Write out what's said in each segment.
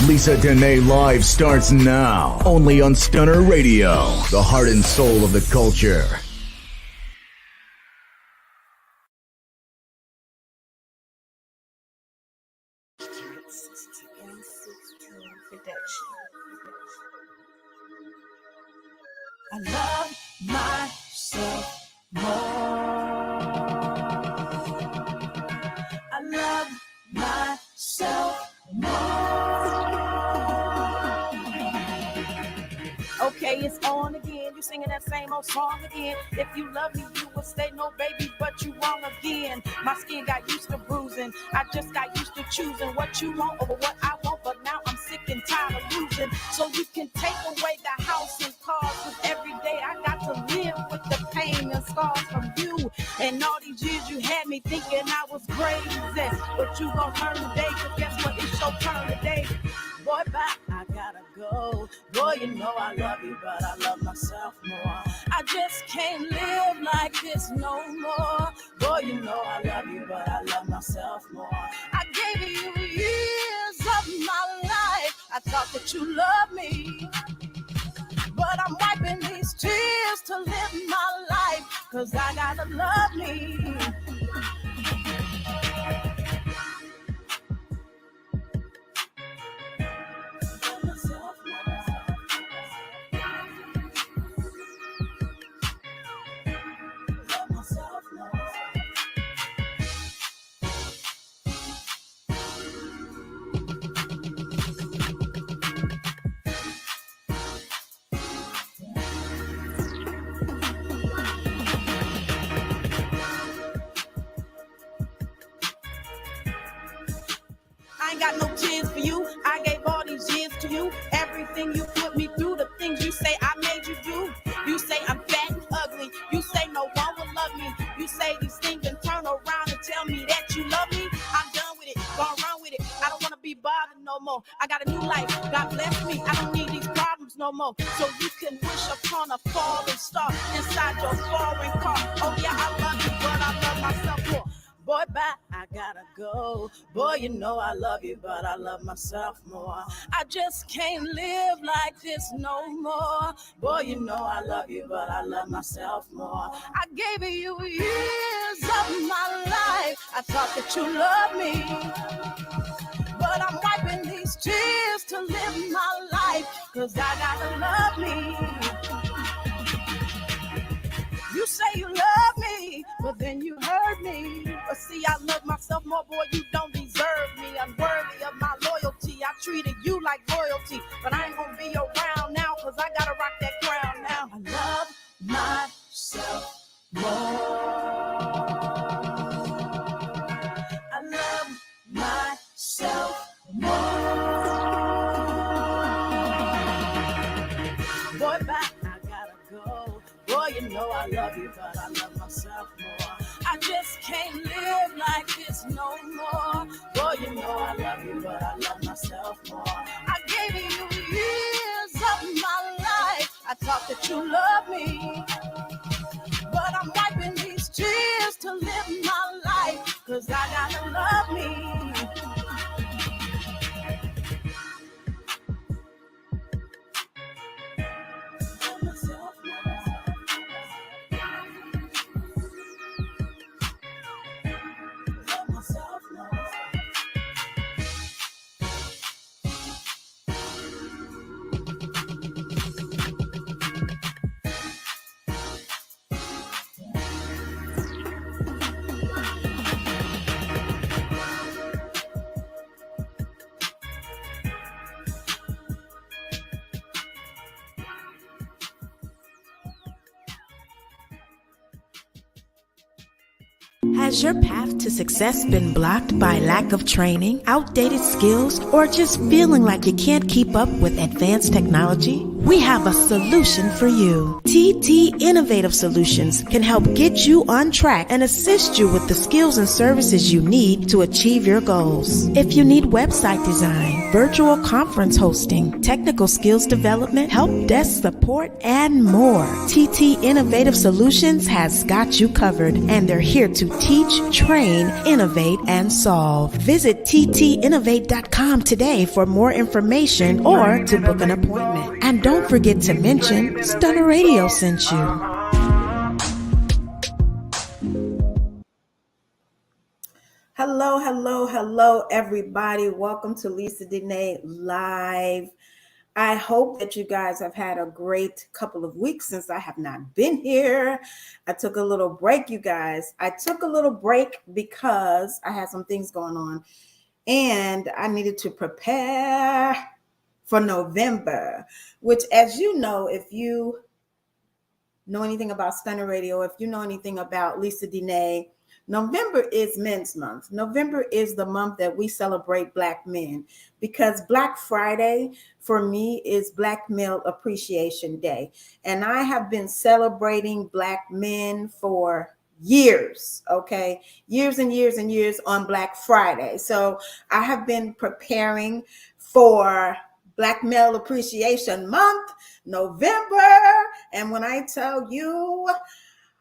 Lisa Denae Live starts now, only on Stunner Radio, the heart and soul of the culture. I love myself more. I love myself more. Okay, it's on again. You singing that same old song again. If you love me, you would stay. No, baby, but you wrong again. My skin got used to bruising. I just got used to choosing what you want over what I want. But now I'm sick and tired of losing. So you can take away the house and cars. Cause every day I got to live with the pain and scars from you. And all these years you had me thinking I was crazy. But you gon' learn today. Cause guess what? It's your turn today. Boy, bye, I gotta go. Boy, you know I love you, but I love myself more. I just can't live like this no more. Boy, you know I love you, but I love myself more. I gave you years of my life. I thought that you loved me. But I'm wiping these tears to live my life. Cause I gotta love me. I ain't got no tears for you. I gave all these years to you. Everything you put me through, the things you say I made you do. You say I'm fat and ugly. You say no one will love me. You say these things and turn around and tell me that you love me. I'm done with it. Gonna run with it. I don't want to be bothered no more. I got a new life. God bless me. I don't need these problems no more. So you can wish upon a falling star inside your foreign car. Oh yeah, I love you, but I love myself more. Boy, bye, I gotta go. Boy, you know I love you, but I love myself more. I just can't live like this no more. Boy, you know I love you, but I love myself more. I gave you years of my life. I thought that you loved me. But I'm wiping these tears to live my life. Cause I gotta love me. You say you love me, but then you hurt me. But see, I love myself more, boy, you don't deserve me. Unworthy of my loyalty, I treated you like royalty. But I ain't gonna be around now, cause I gotta rock that crown now. I love myself more. I love myself more. Boy, bye, I gotta go. Boy, you know I love you, but I love myself more. I just can't live like this no more. Boy, you know I love you, but I love myself more. I gave you years of my life. I thought that you loved me. But I'm wiping these tears to live my life. Cause I gotta love me. Has your path to success been blocked by lack of training, outdated skills, or just feeling like you can't keep up with advanced technology? we have a solution for you. TT Innovative Solutions can help get you on track and assist you with the skills and services you need to achieve your goals. If you need website design, virtual conference hosting, technical skills development, help desk support, and more, TT Innovative Solutions has got you covered, and they're here to teach, train, innovate, and solve. Visit ttinnovate.com today for more information or to book an appointment. And don't forget to mention Stunner Radio sent you. Hello, everybody. Welcome to Lisa Denae Live. I hope that you guys have had a great couple of weeks since I have not been here. I took a little break, you guys. I took a little break because I had some things going on and I needed to prepare for November, which, as you know, if you know anything about Stunner Radio, if you know anything about Lisa Denae, November is Men's Month. November is the month that we celebrate Black men, because Black Friday for me is Black Male Appreciation Day. And I have been celebrating Black men for years, okay? Years and years and years on Black Friday. So I have been preparing for Black Male Appreciation Month, November. And when I tell you,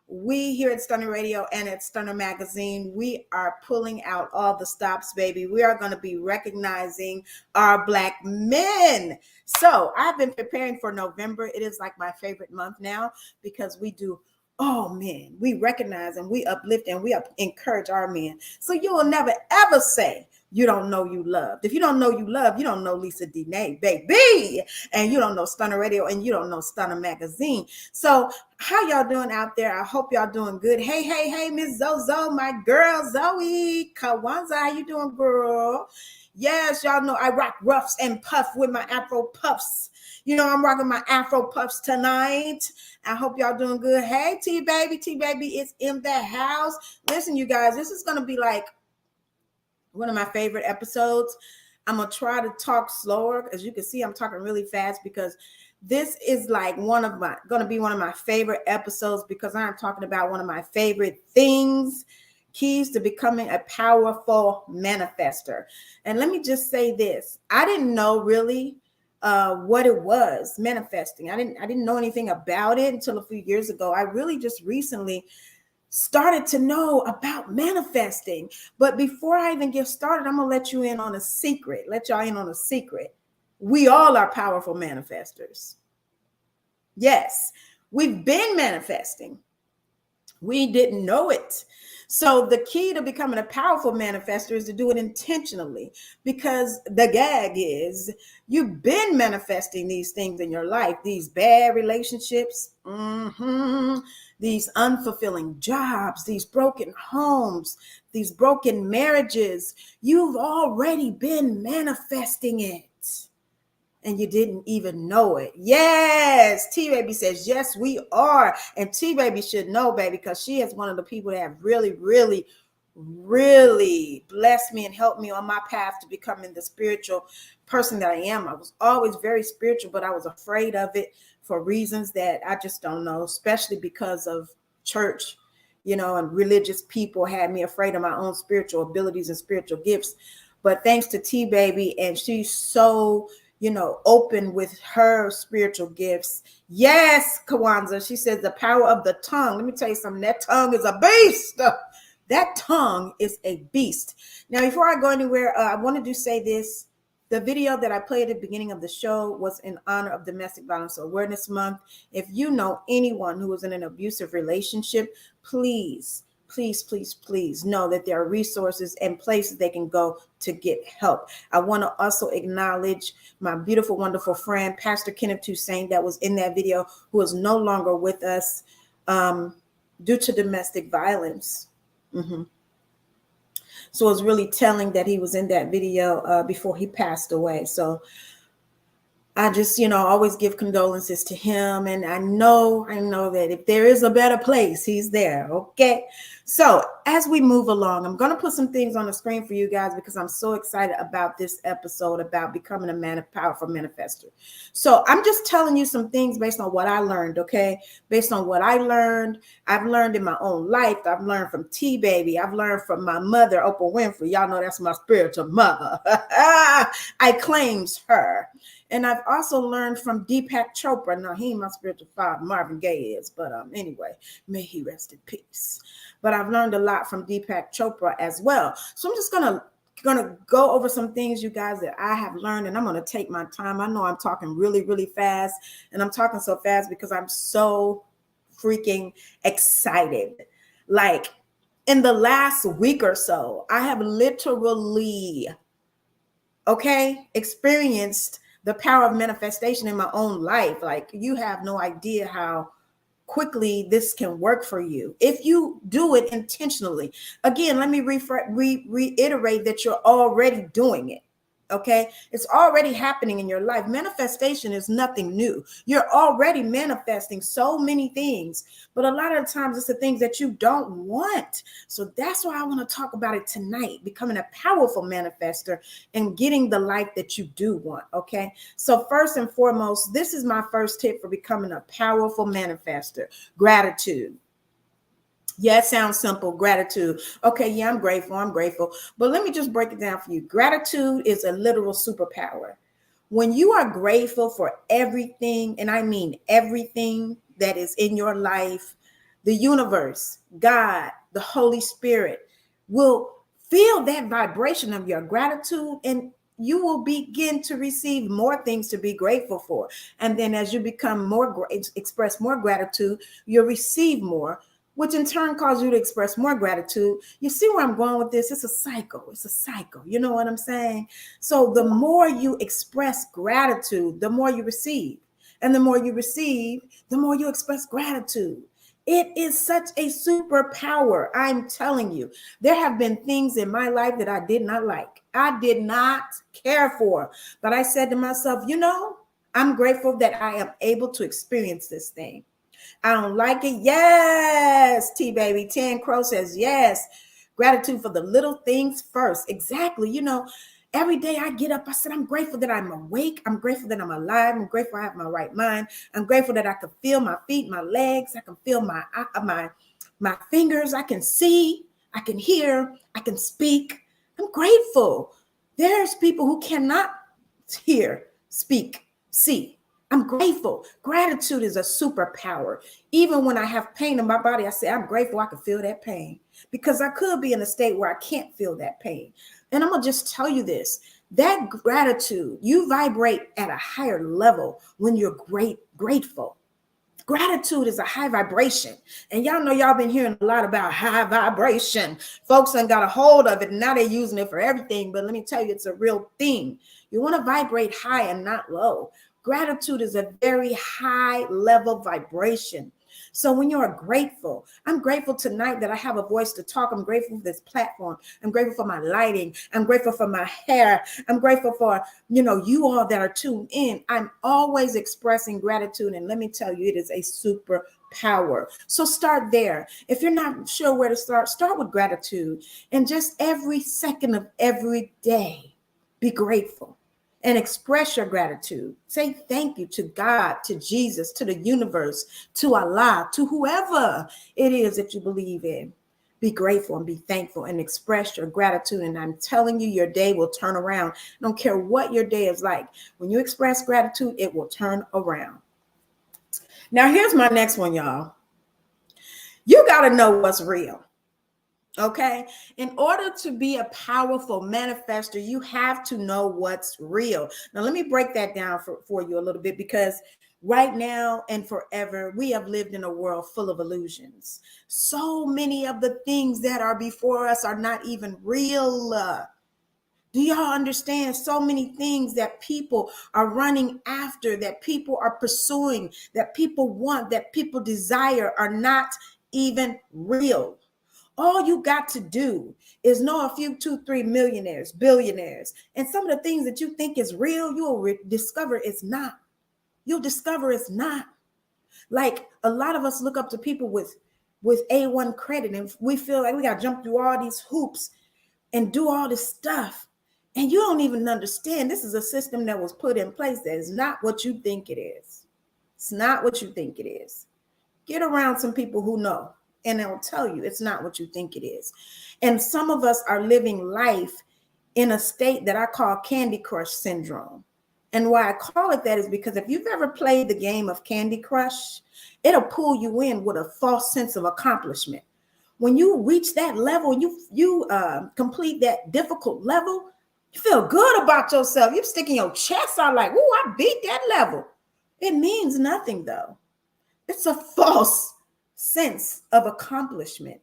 we here at Stunner Radio and at Stunner Magazine, we are pulling out all the stops, baby. We are going to be recognizing our Black men. So I've been preparing for November. It is like my favorite month now because we do, oh man, we recognize and we uplift and we encourage our men. So you will never ever say you don't know you loved. If you don't know you loved, you don't know Lisa Denae, baby. And you don't know Stunner Radio and you don't know Stunner Magazine. So how y'all doing out there? I hope y'all doing good. Hey, Miss Zozo, my girl, Zoe Kawanza. How you doing, girl? Yes, y'all know I rock ruffs and puff with my Afro puffs. You know, I'm rocking my Afro puffs tonight. I hope y'all doing good. Hey, T-Baby is in the house. Listen, you guys, this is going to be like one of my favorite episodes. I'm going to try to talk slower. As you can see, I'm talking really fast because this is like going to be one of my favorite episodes because I'm talking about one of my favorite things, keys to becoming a powerful manifestor. And let me just say this. I didn't know really what it was, manifesting. I didn't know anything about it until a few years ago. I really just recently started to know about manifesting. But before I even get started, I'm going to let y'all in on a secret. We all are powerful manifestors. Yes, we've been manifesting. We didn't know it. So the key to becoming a powerful manifestor is to do it intentionally, because the gag is you've been manifesting these things in your life, these bad relationships, these unfulfilling jobs, these broken homes, these broken marriages. You've already been manifesting it. And you didn't even know it. Yes, T-Baby says, yes, we are. And T-Baby should know, baby, because she is one of the people that have really, really, really blessed me and helped me on my path to becoming the spiritual person that I am. I was always very spiritual, but I was afraid of it for reasons that I just don't know, especially because of church, you know, and religious people had me afraid of my own spiritual abilities and spiritual gifts. But thanks to T-Baby, and she's so, you know, open with her spiritual gifts. Yes, Kawanza, she says the power of the tongue. Let me tell you something. That tongue is a beast. That tongue is a beast. Now, before I go anywhere, I wanted to say this. The video that I played at the beginning of the show was in honor of Domestic Violence Awareness Month. If you know anyone who is in an abusive relationship, please know that there are resources and places they can go to get help. I want to also acknowledge my beautiful, wonderful friend, Pastor Kenneth Toussaint, that was in that video, who is no longer with us due to domestic violence. So it was really telling that he was in that video before he passed away. So I just, always give condolences to him. And I know that if there is a better place, he's there. Okay. So as we move along, I'm going to put some things on the screen for you guys because I'm so excited about this episode about becoming a powerful manifestor. So I'm just telling you some things based on what I learned. Okay. Based on what I learned, I've learned in my own life. I've learned from T-Baby. I've learned from my mother, Oprah Winfrey. Y'all know that's my spiritual mother. I claims her. And I've also learned from Deepak Chopra. Now, he ain't my spiritual father, Marvin Gaye is, but anyway, may he rest in peace. But I've learned a lot from Deepak Chopra as well. So I'm just gonna go over some things, you guys, that I have learned, and I'm gonna take my time. I know I'm talking really, really fast, and I'm talking so fast because I'm so freaking excited. Like in the last week or so, I have literally, experienced the power of manifestation in my own life. Like, you have no idea how quickly this can work for you if you do it intentionally. Again, let me reiterate that you're already doing it. Okay, it's already happening in your life. Manifestation is nothing new. You're already manifesting so many things, but a lot of the times it's the things that you don't want. So that's why I want to talk about it tonight, becoming a powerful manifestor and getting the life that you do want. Okay, so first and foremost, this is my first tip for becoming a powerful manifestor: gratitude. Yeah, it sounds simple. Gratitude. Okay, yeah, I'm grateful. But let me just break it down for you. Gratitude is a literal superpower. When you are grateful for everything, and I mean everything that is in your life, the universe, God, the Holy Spirit will feel that vibration of your gratitude, and you will begin to receive more things to be grateful for. And then as you become express more gratitude, you'll receive more, which in turn causes you to express more gratitude. You see where I'm going with this? It's a cycle. You know what I'm saying? So the more you express gratitude, the more you receive. And the more you receive, the more you express gratitude. It is such a superpower. I'm telling you, there have been things in my life that I did not like. I did not care for. But I said to myself, I'm grateful that I am able to experience this thing. I don't like it. Yes, T-Baby. 10 Crow says yes. Gratitude for the little things first. Exactly. Every day I get up, I said, I'm grateful that I'm awake. I'm grateful that I'm alive. I'm grateful I have my right mind. I'm grateful that I can feel my feet, my legs. I can feel my fingers. I can see, I can hear, I can speak. I'm grateful. There's people who cannot hear, speak, see. I'm grateful. Gratitude is a superpower. Even when I have pain in my body, I say, I'm grateful I can feel that pain, because I could be in a state where I can't feel that pain. And I'm going to just tell you this, that gratitude, you vibrate at a higher level when you're grateful. Gratitude is a high vibration. And y'all know, y'all been hearing a lot about high vibration. Folks done got a hold of it, and now they're using it for everything. But let me tell you, it's a real thing. You want to vibrate high and not low. Gratitude is a very high level vibration. So when you are grateful, I'm grateful tonight that I have a voice to talk. I'm grateful for this platform. I'm grateful for my lighting. I'm grateful for my hair. I'm grateful for, you all that are tuned in. I'm always expressing gratitude. And let me tell you, it is a superpower. So start there. If you're not sure where to start with gratitude. And just every second of every day, be grateful. And express your gratitude. Say thank you to God, to Jesus, to the universe, to Allah, to whoever it is that you believe in. Be grateful and be thankful and express your gratitude. And I'm telling you, your day will turn around. I don't care what your day is like. When you express gratitude, it will turn around. Now, here's my next one, y'all. You got to know what's real. Okay. In order to be a powerful manifestor, you have to know what's real. Now, let me break that down for you a little bit, because right now and forever, we have lived in a world full of illusions. So many of the things that are before us are not even real. Do y'all understand? So many things that people are running after, that people are pursuing, that people want, that people desire, are not even real. All you got to do is know a few, 2, 3 millionaires, billionaires, and some of the things that you think is real, you'll discover it's not. You'll discover it's not. Like a lot of us look up to people with A1 credit, and we feel like we got to jump through all these hoops and do all this stuff. And you don't even understand this is a system that was put in place that is not what you think it is. It's not what you think it is. Get around some people who know, and they'll tell you it's not what you think it is. And some of us are living life in a state that I call Candy Crush syndrome. And why I call it that is because if you've ever played the game of Candy Crush, it'll pull you in with a false sense of accomplishment. When you reach that level, you complete that difficult level, you feel good about yourself. You're sticking your chest out like, "Ooh, I beat that level." It means nothing though. It's a false sense of accomplishment.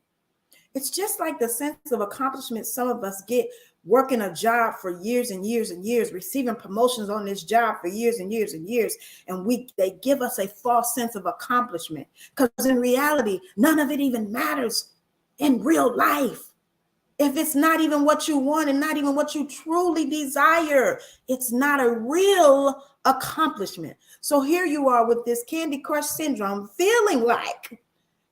It's just like the sense of accomplishment some of us get working a job for years and years and years, receiving promotions on this job for years and years and years. And they give us a false sense of accomplishment because in reality, none of it even matters in real life. If it's not even what you want and not even what you truly desire, it's not a real accomplishment. So here you are with this Candy Crush syndrome, feeling like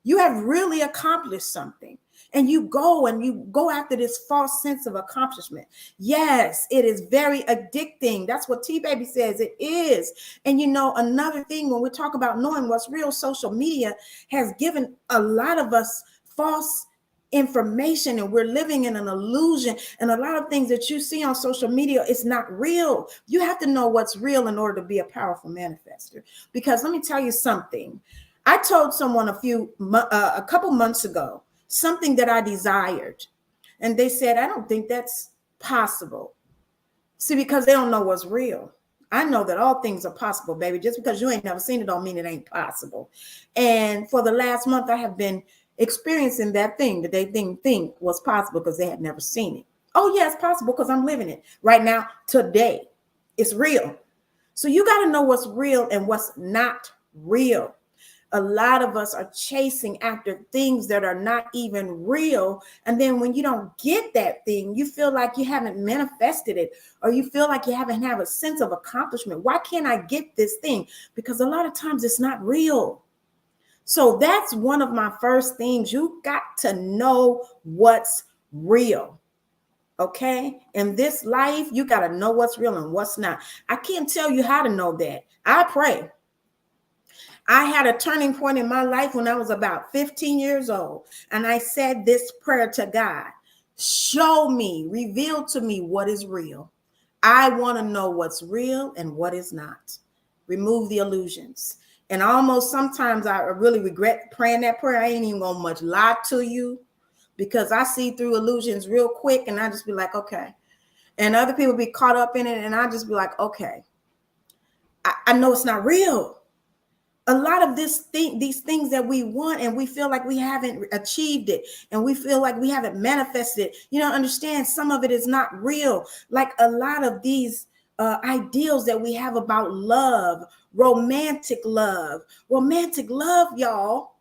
you have really accomplished something. And you go after this false sense of accomplishment. Yes, it is very addicting. That's what T-Baby says it is. And another thing, when we talk about knowing what's real, social media has given a lot of us false information, and we're living in an illusion. And a lot of things that you see on social media is not real. You have to know what's real in order to be a powerful manifestor. Because let me tell you something. I told someone a couple months ago something that I desired, and they said, "I don't think that's possible." See, because they don't know what's real. I know that all things are possible, baby. Just because you ain't never seen it don't mean it ain't possible. And for the last month, I have been experiencing that thing that they didn't think was possible because they had never seen it. Oh, yeah, it's possible because I'm living it right now, today. It's real. So you got to know what's real and what's not real. A lot of us are chasing after things that are not even real. And then when you don't get that thing, you feel like you haven't manifested it, or you feel like you haven't had a sense of accomplishment. Why can't I get this thing? Because a lot of times it's not real. So that's one of my first things. You got to know what's real. Okay. In this life, you got to know what's real and what's not. I can't tell you how to know that. I pray. I had a turning point in my life when I was about 15 years old. And I said this prayer to God: show me, reveal to me what is real. I want to know what's real and what is not. Remove the illusions. And almost sometimes I really regret praying that prayer. I ain't even gonna much lie to you, because I see through illusions real quick, and I just be like, okay. And other people be caught up in it, and I just be like, okay. I know it's not real. A lot of these things that we want, and we feel like we haven't achieved it, and we feel like we haven't manifested it. You don't understand, some of it is not real. Like a lot of these ideals that we have about love, romantic love, y'all.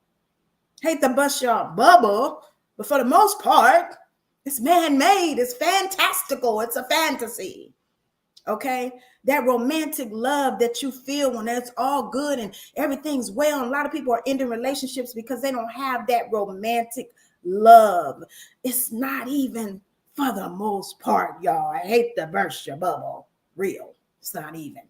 Hate to bust y'all bubble, but for the most part, it's man-made, it's fantastical, it's a fantasy. Okay, that romantic love that you feel when it's all good and everything's well. And a lot of people are ending relationships because they don't have that romantic love. It's not even, for the most part, y'all. I hate to burst your bubble. Real. It's not even.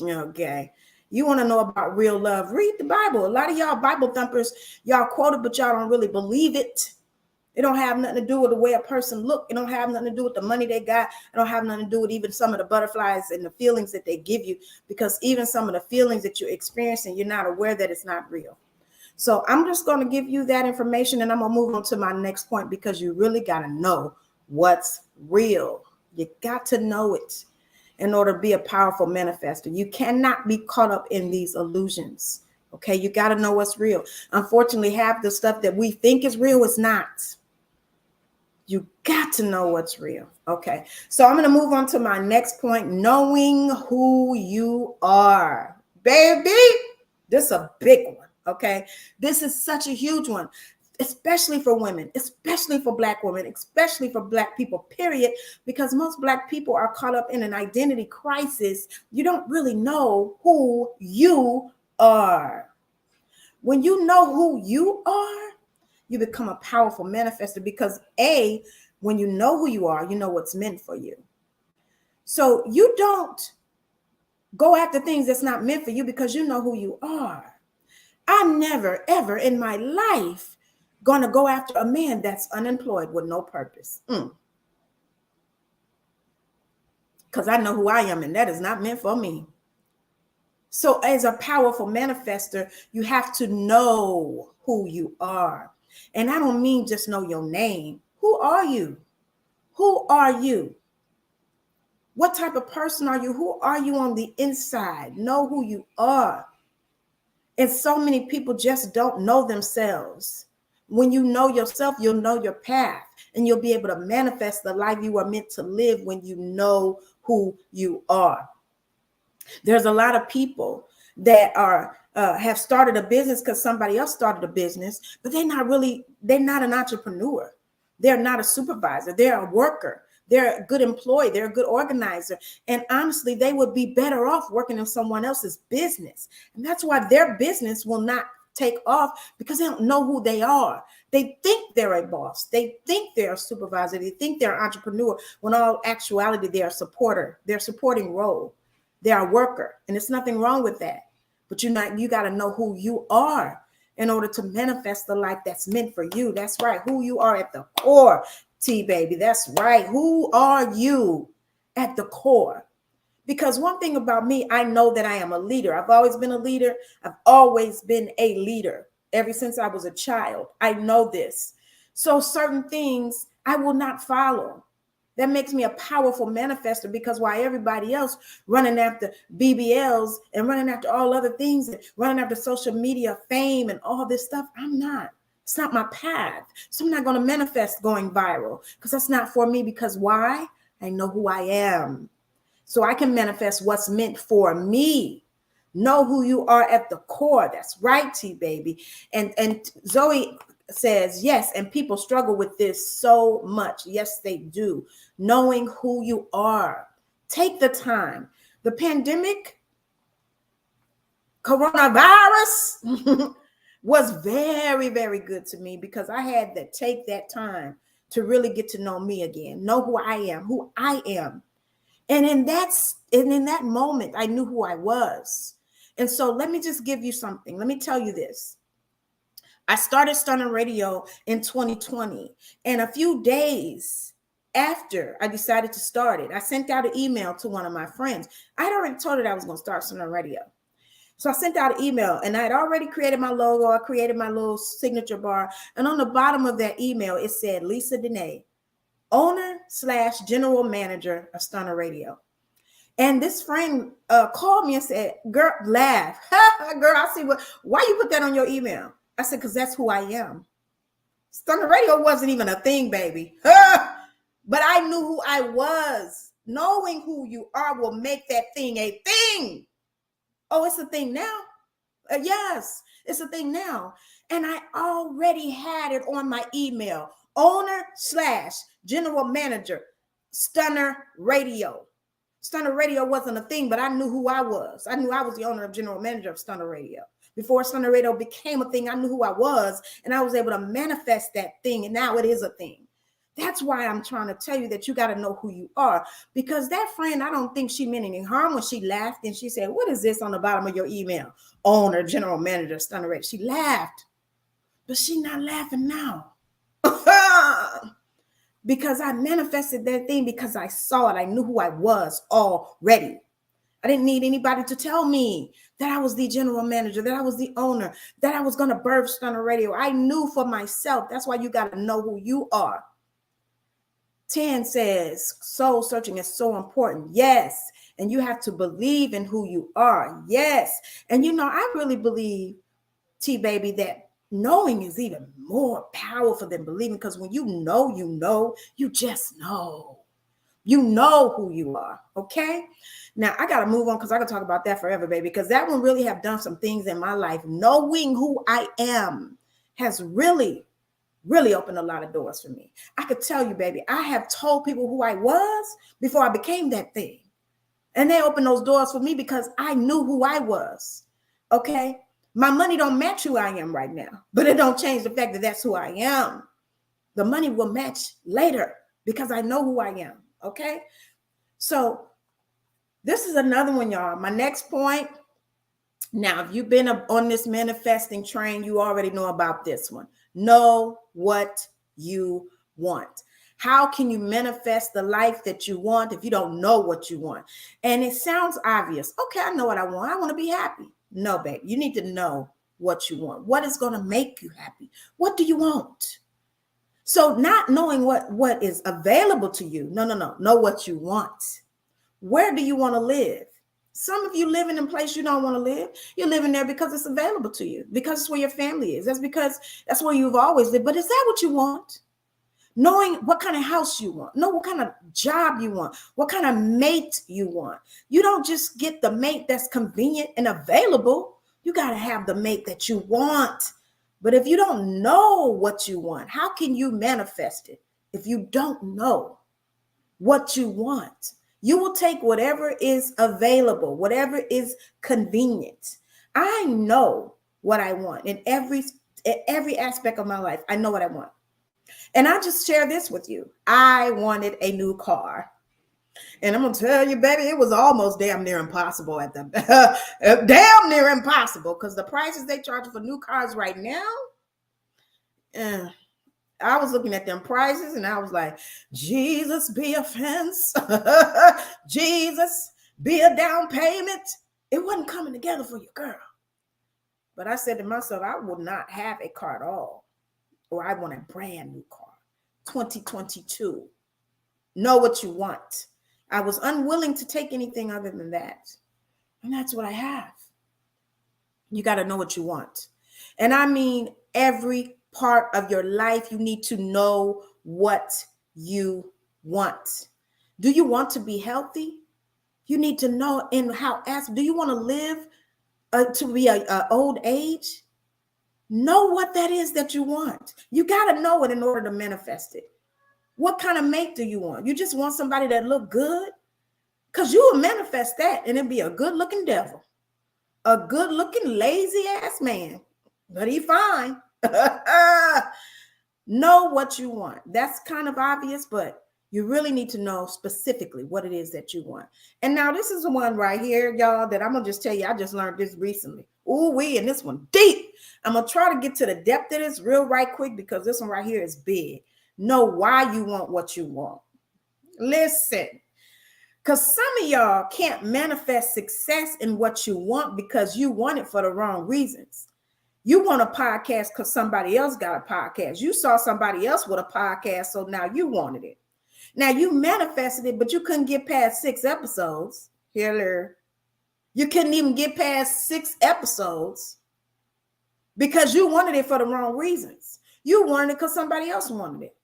Okay. You want to know about real love? Read the Bible. A lot of y'all Bible thumpers, y'all quote it, but y'all don't really believe it. It don't have nothing to do with the way a person look. It don't have nothing to do with the money they got. It don't have nothing to do with even some of the butterflies and the feelings that they give you, because even some of the feelings that you're experiencing, you're not aware that it's not real. So I'm just going to give you that information, and I'm going to move on to my next point, because you really got to know what's real. You got to know it in order to be a powerful manifestor. You cannot be caught up in these illusions. Okay, you got to know what's real. Unfortunately, half the stuff that we think is real is not. You got to know what's real. Okay, so I'm going to move on to my next point: knowing who you are. Baby, this is a big one. Okay, this is such a huge one. especially for women, especially for Black women, especially for Black people, period, because most Black people are caught up in an identity crisis. You don't really know who you are. When you know who you are, you become a powerful manifester because when you know who you are, you know what's meant for you. So you don't go after things that's not meant for you because you know who you are. I'm never, ever in my life going to go after a man that's unemployed with no purpose. Because I know who I am, and that is not meant for me. So as a powerful manifester, you have to know who you are. And I don't mean just know your name. Who are you? Who are you? What type of person are you? Who are you on the inside? Know who you are. And so many people just don't know themselves. When you know yourself, you'll know your path, and you'll be able to manifest the life you are meant to live when you know who you are. There's a lot of people that have started a business because somebody else started a business, but they're not an entrepreneur. They're not a supervisor. They're a worker. They're a good employee. They're a good organizer. And honestly, they would be better off working in someone else's business. And that's why their business will not take off, because they don't know who they are. They think they're a boss. They think they're a supervisor. They think they're an entrepreneur, when all actuality, they're a supporter. They're a supporting role. They're a worker. And there's nothing wrong with that. But you got to know who you are in order to manifest the life that's meant for you. That's right. Who you are at the core. Baby, that's right. Who are you at the core? Because one thing about me, I know that I am a leader. I've always been a leader. I've always been a leader ever since I was a child. I know this. So certain things I will not follow. That makes me a powerful manifester, because while everybody else running after BBLs and running after all other things and running after social media fame and all this stuff, I'm not. It's not my path. So I'm not going to manifest going viral, because that's not for me. Because why? I know who I am. So I can manifest what's meant for me. Know who you are at the core. That's right, baby. And Zoe says, yes, and people struggle with this so much. Yes, they do. Knowing who you are. Take the time. The pandemic, coronavirus, was very, very good to me, because I had to take that time to really get to know me again, know who I am. And in that moment, I knew who I was. And so let me just give you something. Let me tell you this. I started Stunner Radio in 2020, and a few days after I decided to start it, I sent out an email to one of my friends. I'd already told her that I was going to start Stunner Radio. So I sent out an email, and I had already created my logo. I created my little signature bar. And on the bottom of that email, it said, Lisa Denae, owner/general manager of Stunner Radio. And this friend called me and said, girl, laugh. Girl, I see why you put that on your email? I said, because that's who I am. Stunner Radio wasn't even a thing, baby. But I knew who I was. Knowing who you are will make that thing a thing. Oh, it's a thing now? Yes, it's a thing now. And I already had it on my email. Owner/general manager, Stunner Radio. Stunner Radio wasn't a thing, but I knew who I was. I knew I was the owner of general manager of Stunner Radio. Before Stunner Radio became a thing, I knew who I was, and I was able to manifest that thing, and now it is a thing. That's why I'm trying to tell you that you got to know who you are, because that friend, I don't think she meant any harm when she laughed and she said, what is this on the bottom of your email? Owner, general manager, Stunner Radio. She laughed, but she's not laughing now. Because I manifested that thing, because I saw it. I knew who I was already. I didn't need anybody to tell me that I was the general manager, that I was the owner, that I was going to birth Stunner Radio. I knew for myself. That's why you got to know who you are. 10 says soul searching is so important. Yes. And you have to believe in who you are. Yes. And I really believe, baby, that knowing is even more powerful than believing, because when you know, you just know. You know who you are. Okay. Now I got to move on, because I can talk about that forever, baby, because that one really have done some things in my life. Knowing who I am has really really opened a lot of doors for me. I could tell you, baby, I have told people who I was before I became that thing. And they opened those doors for me because I knew who I was. Okay. My money don't match who I am right now, but it don't change the fact that that's who I am. The money will match later because I know who I am. Okay. So this is another one, y'all. My next point. Now, if you've been on this manifesting train, you already know about this one. Know what you want. How can you manifest the life that you want if you don't know what you want? And it sounds obvious. Okay, I know what I want. I want to be happy. No, babe, you need to know what you want. What is going to make you happy? What do you want? So not knowing what is available to you. No. Know what you want. Where do you want to live? Some of you living in a place you don't want to live. You're living there because it's available to you, because it's where your family is. That's because that's where you've always lived. But is that what you want? Knowing what kind of house you want, know what kind of job you want, what kind of mate you want. You don't just get the mate that's convenient and available. You got to have the mate that you want. But if you don't know what you want, how can you manifest it if you don't know what you want? You will take whatever is available, whatever is convenient. I know what I want in every aspect of my life. I know what I want. And I just share this with you. I wanted a new car. And I'm going to tell you, baby, it was almost damn near impossible damn near impossible, because the prices they charge for new cars right now, I was looking at them prices and I was like, Jesus be a fence. Jesus be a down payment. It wasn't coming together for your girl. But I said to myself, I will not have a car at all. Or I want a brand new car. 2022. Know what you want. I was unwilling to take anything other than that. And that's what I have. You got to know what you want. And I mean, every part of your life, you need to know what you want. Do you want to be healthy? You need to know in how, do you want to live to be an old age? Know what that is that you want. You got to know it in order to manifest it. What kind of mate do you want? You just want somebody that look good? Because you will manifest that and it'll be a good looking devil. A good looking lazy ass man. But he fine. Know what you want. That's kind of obvious, but you really need to know specifically what it is that you want. And now this is the one right here, y'all, that I'm going to just tell you, I just learned this recently. And this one deep. I'm going to try to get to the depth of this real right quick, because this one right here is big. Know why you want what you want. Listen, because some of y'all can't manifest success in what you want because you want it for the wrong reasons. You want a podcast because somebody else got a podcast. You saw somebody else with a podcast, so now you wanted it. Now you manifested it, but you couldn't get past 6 episodes. Here, you couldn't even get past 6 episodes because you wanted it for the wrong reasons. You wanted it because somebody else wanted it,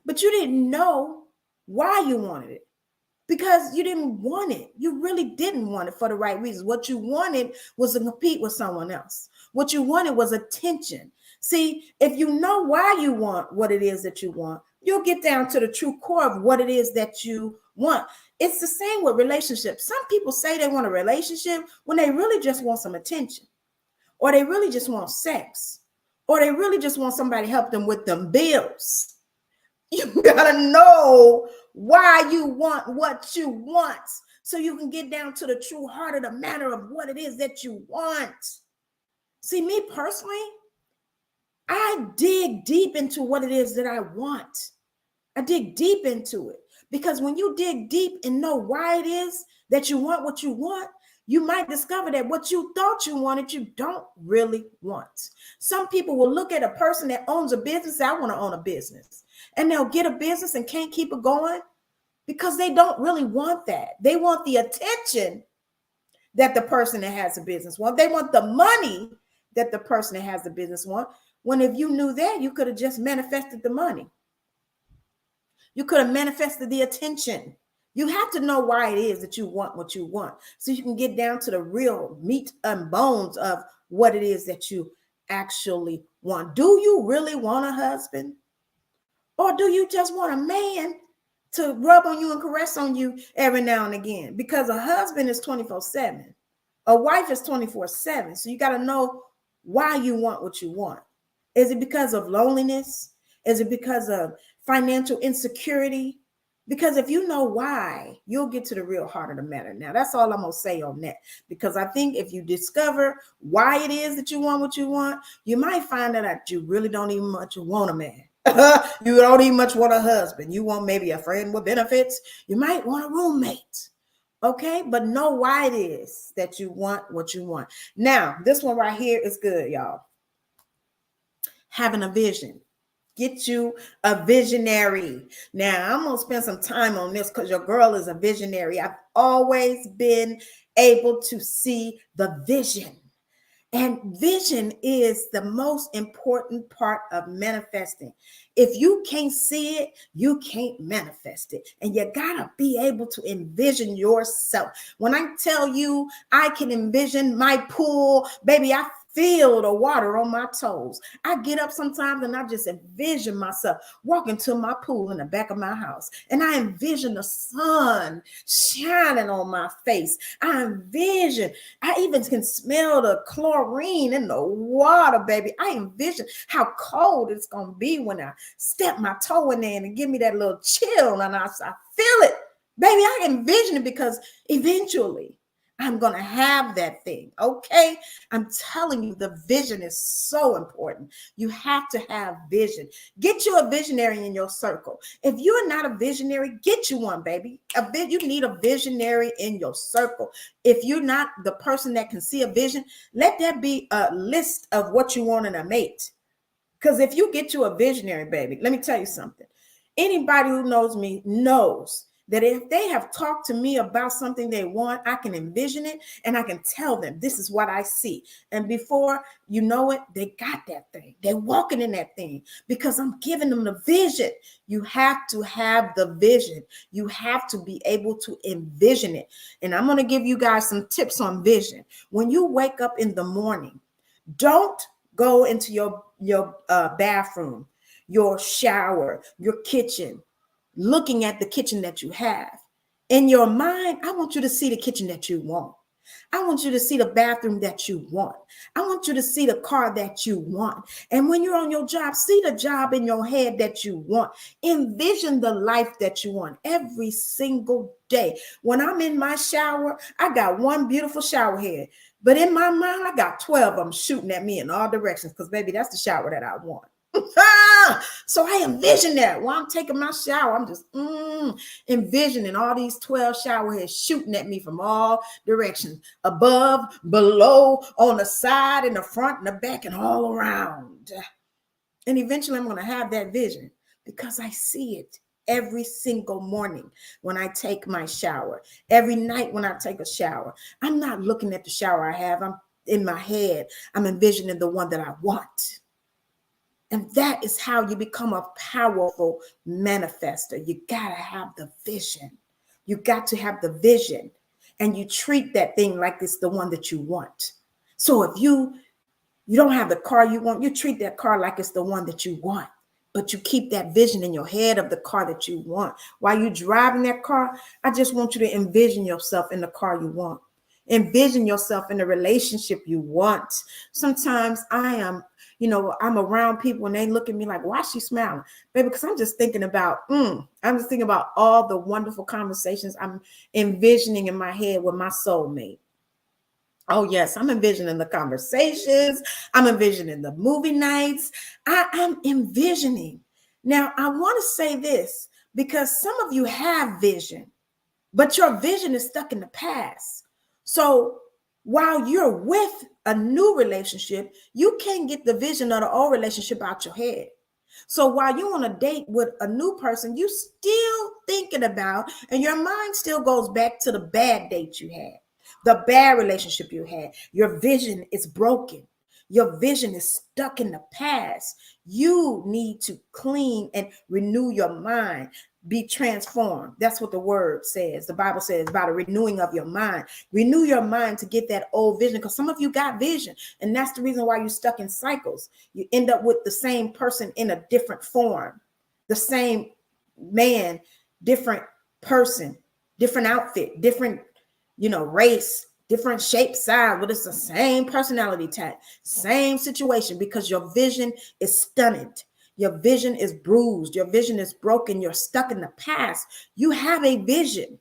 but you didn't know why you wanted it. Because you didn't want it. You really didn't want it for the right reasons. What you wanted was to compete with someone else. What you wanted was attention. See, if you know why you want what it is that you want, you'll get down to the true core of what it is that you want. It's the same with relationships. Some people say they want a relationship when they really just want some attention, or they really just want sex, or they really just want somebody to help them with them bills. You gotta know why you want what you want, so you can get down to the true heart of the matter of what it is that you want. See, me personally, I dig deep into what it is that I want. I dig deep into it, because when you dig deep and know why it is that you want what you want, you might discover that what you thought you wanted, you don't really want. Some people will look at a person that owns a business and say, I want to own a business. And they'll get a business and can't keep it going because they don't really want that. They want the attention that the person that has a business wants. They want the money that the person that has the business wants. When if you knew that, you could have just manifested the money. You could have manifested the attention. You have to know why it is that you want what you want, so you can get down to the real meat and bones of what it is that you actually want. Do you really want a husband? Or do you just want a man to rub on you and caress on you every now and again? Because a husband is 24/7. A wife is 24/7. So you got to know why you want what you want. Is it because of loneliness? Is it because of financial insecurity? Because if you know why, you'll get to the real heart of the matter. Now, that's all I'm going to say on that. Because I think if you discover why it is that you want what you want, you might find out that you really don't even much want a man. You don't even much want a husband. You want maybe a friend with benefits. You might want a roommate. Okay, but know why it is that you want what you want. Now, this one right here is good, y'all. Having a vision. Get you a visionary. Now, I'm going to spend some time on this because your girl is a visionary. I've always been able to see the vision. And vision is the most important part of manifesting. If you can't see it, you can't manifest it. And you got to be able to envision yourself. When I tell you I can envision my pool, baby, I feel the water on my toes. I get up sometimes and I just envision myself walking to my pool in the back of my house. And I envision the sun shining on my face. I even can smell the chlorine in the water, baby. I envision how cold it's going to be when I step my toe in there and give me that little chill. And I feel it. Baby, I envision it because eventually I'm going to have that thing. Okay. I'm telling you, the vision is so important. You have to have vision. Get you a visionary in your circle. If you're not a visionary, get you one, baby. You need a visionary in your circle. If you're not the person that can see a vision, let that be a list of what you want in a mate. Because if you get you a visionary, baby, let me tell you something. Anybody who knows me knows that if they have talked to me about something they want, I can envision it and I can tell them this is what I see. And before you know it, they got that thing. They're walking in that thing because I'm giving them the vision. You have to have the vision. You have to be able to envision it. And I'm going to give you guys some tips on vision. When you wake up in the morning, don't go into your bathroom, your shower, your kitchen, looking at the kitchen that you have. In your mind, I want you to see the kitchen that you want. I want you to see the bathroom that you want. I want you to see the car that you want. And when you're on your job, see the job in your head that you want. Envision the life that you want every single day. When I'm in my shower, I got one beautiful shower head. But in my mind, I got 12 of them shooting at me in all directions because, baby, that's the shower that I want. So I envision that while I'm taking my shower, I'm just envisioning all these 12 shower heads shooting at me from all directions, above, below, on the side, in the front, and the back, and all around. And eventually I'm going to have that vision because I see it every single morning when I take my shower, every night when I take a shower. I'm not looking at the shower I have. I'm in my head. I'm envisioning the one that I want. And that is how you become a powerful manifester. You got to have the vision. You got to have the vision. And you treat that thing like it's the one that you want. So if you don't have the car you want, you treat that car like it's the one that you want. But you keep that vision in your head of the car that you want. While you're driving that car, I just want you to envision yourself in the car you want. Envision yourself in the relationship you want. Sometimes I'm around people and they look at me like, why is she smiling? Baby, because I'm just thinking about, all the wonderful conversations I'm envisioning in my head with my soulmate. Oh, yes, I'm envisioning the conversations. I'm envisioning the movie nights. I'm envisioning. Now, I want to say this because some of you have vision, but your vision is stuck in the past. So while you're with a new relationship, you can't get the vision of the old relationship out your head. So while you're on a date with a new person, you still thinking about, and your mind still goes back to the bad date you had, the bad relationship you had. Your vision is broken. Your vision is stuck in the past. You need to clean and renew your mind. Be transformed. That's what the word says. The Bible says about a renewing of your mind. Renew your mind to get that old vision, because some of you got vision, and that's the reason why you're stuck in cycles. You end up with the same person in a different form. the same man, different person, different outfit, different, race, different shape, size, but it's the same personality type, same situation, because your vision is stunted. Your vision is bruised. Your vision is broken. You're stuck in the past. You have a vision,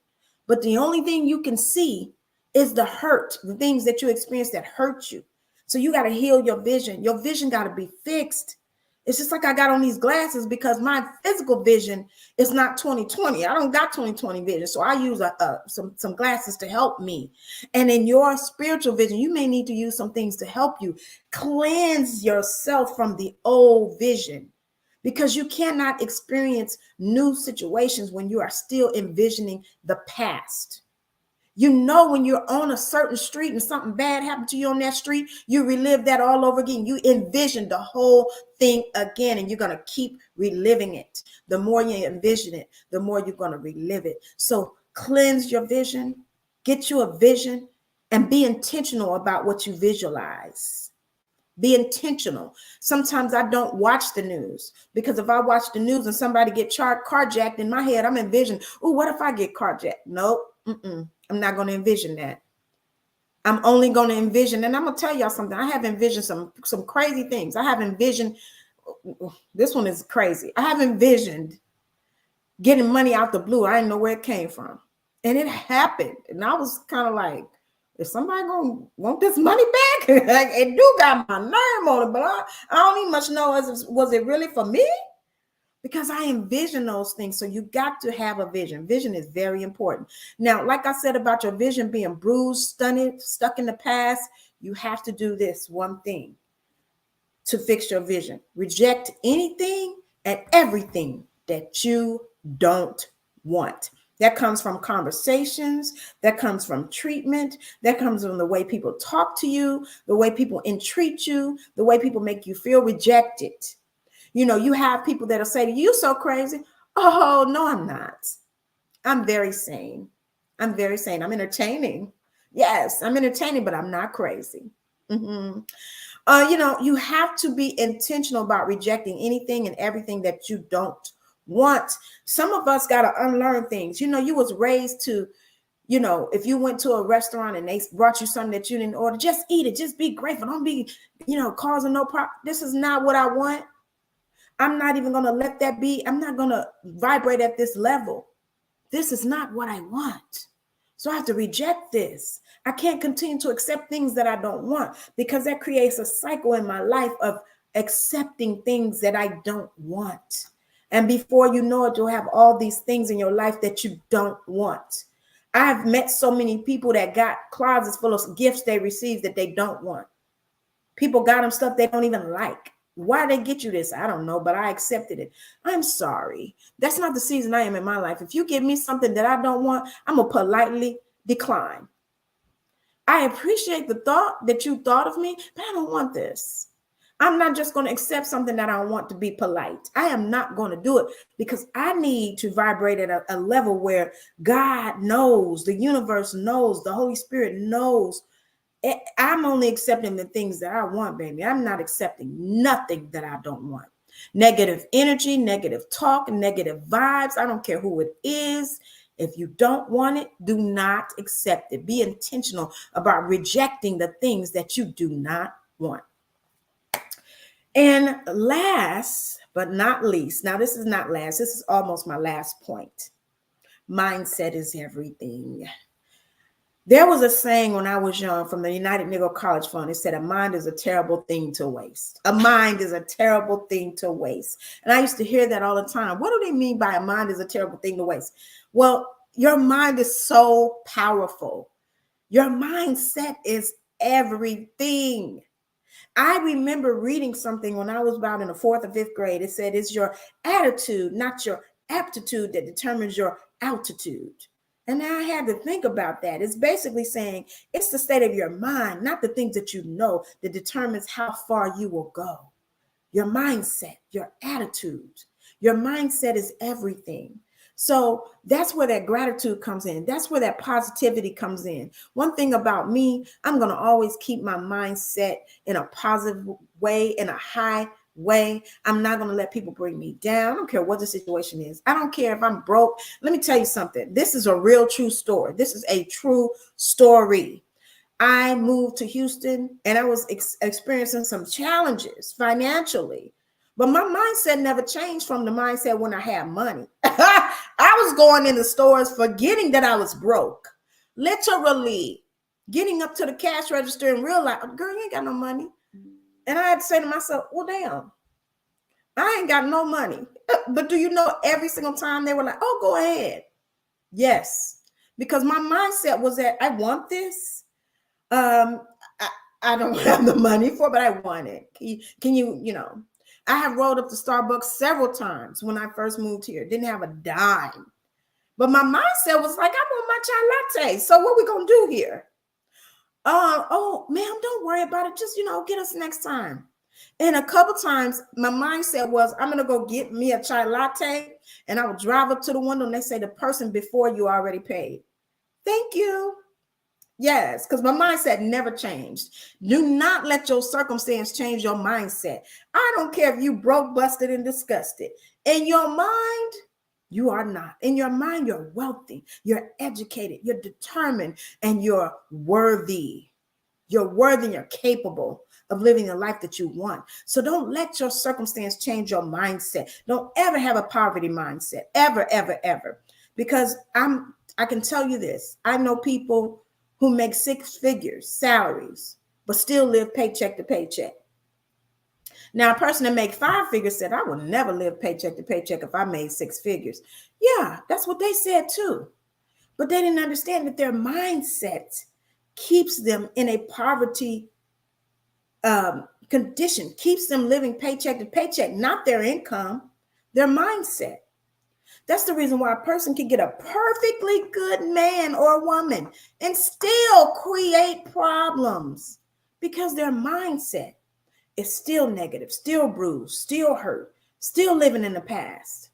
but the only thing you can see is the hurt, the things that you experience that hurt you. So you got to heal your vision. Your vision got to be fixed. It's just like I got on these glasses because my physical vision is not 20/20. I don't got 20/20 vision. So I use some glasses to help me. And in your spiritual vision, you may need to use some things to help you cleanse yourself from the old vision, because you cannot experience new situations when you are still envisioning the past. When you're on a certain street and something bad happened to you on that street, you relive that all over again. You envision the whole thing again, and you're going to keep reliving it. The more you envision it, the more you're going to relive it. So cleanse your vision, get you a vision, and be intentional about what you visualize. Be intentional. Sometimes I don't watch the news, because if I watch the news and somebody get carjacked, in my head, I'm envisioning, oh, what if I get carjacked? Nope. I'm not going to envision that. I'm only going to envision, and I'm going to tell y'all something. I have envisioned some crazy things. I have envisioned, this one is crazy. I have envisioned getting money out the blue. I didn't know where it came from. And it happened. And I was kind of like, is somebody going to want this money back? It do got my nerve on it, but I don't even much know, was it really for me? Because I envision those things. So you got to have a vision. Vision is very important. Now, like I said about your vision being bruised, stunted, stuck in the past, you have to do this one thing to fix your vision. Reject anything and everything that you don't want. That comes from conversations, that comes from treatment, that comes from the way people talk to you, the way people entreat you, the way people make you feel rejected. You have people that'll say to you, "You so crazy." Oh, no, I'm not. I'm very sane. I'm entertaining. Yes, I'm entertaining, but I'm not crazy. You have to be intentional about rejecting anything and everything that you don't want. Some of us got to unlearn things. You was raised to, if you went to a restaurant and they brought you something that you didn't order, just eat it. Just be grateful. Don't be, causing no problem. This is not what I want. I'm not even going to let that be. I'm not going to vibrate at this level. This is not what I want. So I have to reject this. I can't continue to accept things that I don't want, because that creates a cycle in my life of accepting things that I don't want. And before you know it, you'll have all these things in your life that you don't want. I've met so many people that got closets full of gifts they received that they don't want. People got them stuff they don't even like. Why they get you this? I don't know, but I accepted it. I'm sorry. That's not the season I am in my life. If you give me something that I don't want, I'm going to politely decline. I appreciate the thought that you thought of me, but I don't want this. I'm not just going to accept something that I don't want to be polite. I am not going to do it, because I need to vibrate at a level where God knows, the universe knows, the Holy Spirit knows. I'm only accepting the things that I want, baby. I'm not accepting nothing that I don't want. Negative energy, negative talk, negative vibes. I don't care who it is. If you don't want it, do not accept it. Be intentional about rejecting the things that you do not want. And last but not least, now this is not last, this is almost my last point. Mindset is everything. There was a saying when I was young from the United Negro College Fund. It said, a mind is a terrible thing to waste. A mind is a terrible thing to waste. And I used to hear that all the time. What do they mean by a mind is a terrible thing to waste? Well, your mind is so powerful. Your mindset is everything. I remember reading something when I was about in the 4th or 5th grade. It said, it's your attitude, not your aptitude, that determines your altitude. And I had to think about that. It's basically saying it's the state of your mind, not the things that you know, that determines how far you will go. Your mindset, your attitude, your mindset is everything. So that's where that gratitude comes in. That's where that positivity comes in. One thing about me, I'm going to always keep my mindset in a positive way, in a high way. I'm not going to let people bring me down. I don't care what the situation is. I don't care if I'm broke. Let me tell you something. This is a real true story. This is a true story. I moved to Houston and I was experiencing some challenges financially, but my mindset never changed from the mindset when I had money. I was going in the stores forgetting that I was broke, literally getting up to the cash register and realize, girl, you ain't got no money. And I had to say to myself, well, damn, I ain't got no money. But do you know, every single time they were like, oh, go ahead. Yes, because my mindset was that I want this. I don't have the money for, but I want it. Can you, I have rolled up to Starbucks several times when I first moved here. Didn't have a dime. But my mindset was like, I want my chai latte. So what we going to do here? Oh, ma'am, don't worry about it. Just, get us next time. And a couple times my mindset was, I'm going to go get me a chai latte, and I would drive up to the window and they say, the person before you already paid. Thank you. Yes, because my mindset never changed. Do not let your circumstance change your mindset. I don't care if you broke, busted, and disgusted. In your mind, you are not. In your mind, you're wealthy, you're educated, you're determined, and you're worthy. You're worthy and you're capable of living the life that you want. So don't let your circumstance change your mindset. Don't ever have a poverty mindset, ever, ever, ever. Because I can tell you this. I know people who make 6 figures salaries, but still live paycheck to paycheck. Now, a person that make 5 figures said, I would never live paycheck to paycheck if I made 6 figures. Yeah, that's what they said too. But they didn't understand that their mindset keeps them in a poverty condition, keeps them living paycheck to paycheck, not their income, their mindset. That's the reason why a person can get a perfectly good man or woman and still create problems, because their mindset is still negative, still bruised, still hurt, still living in the past,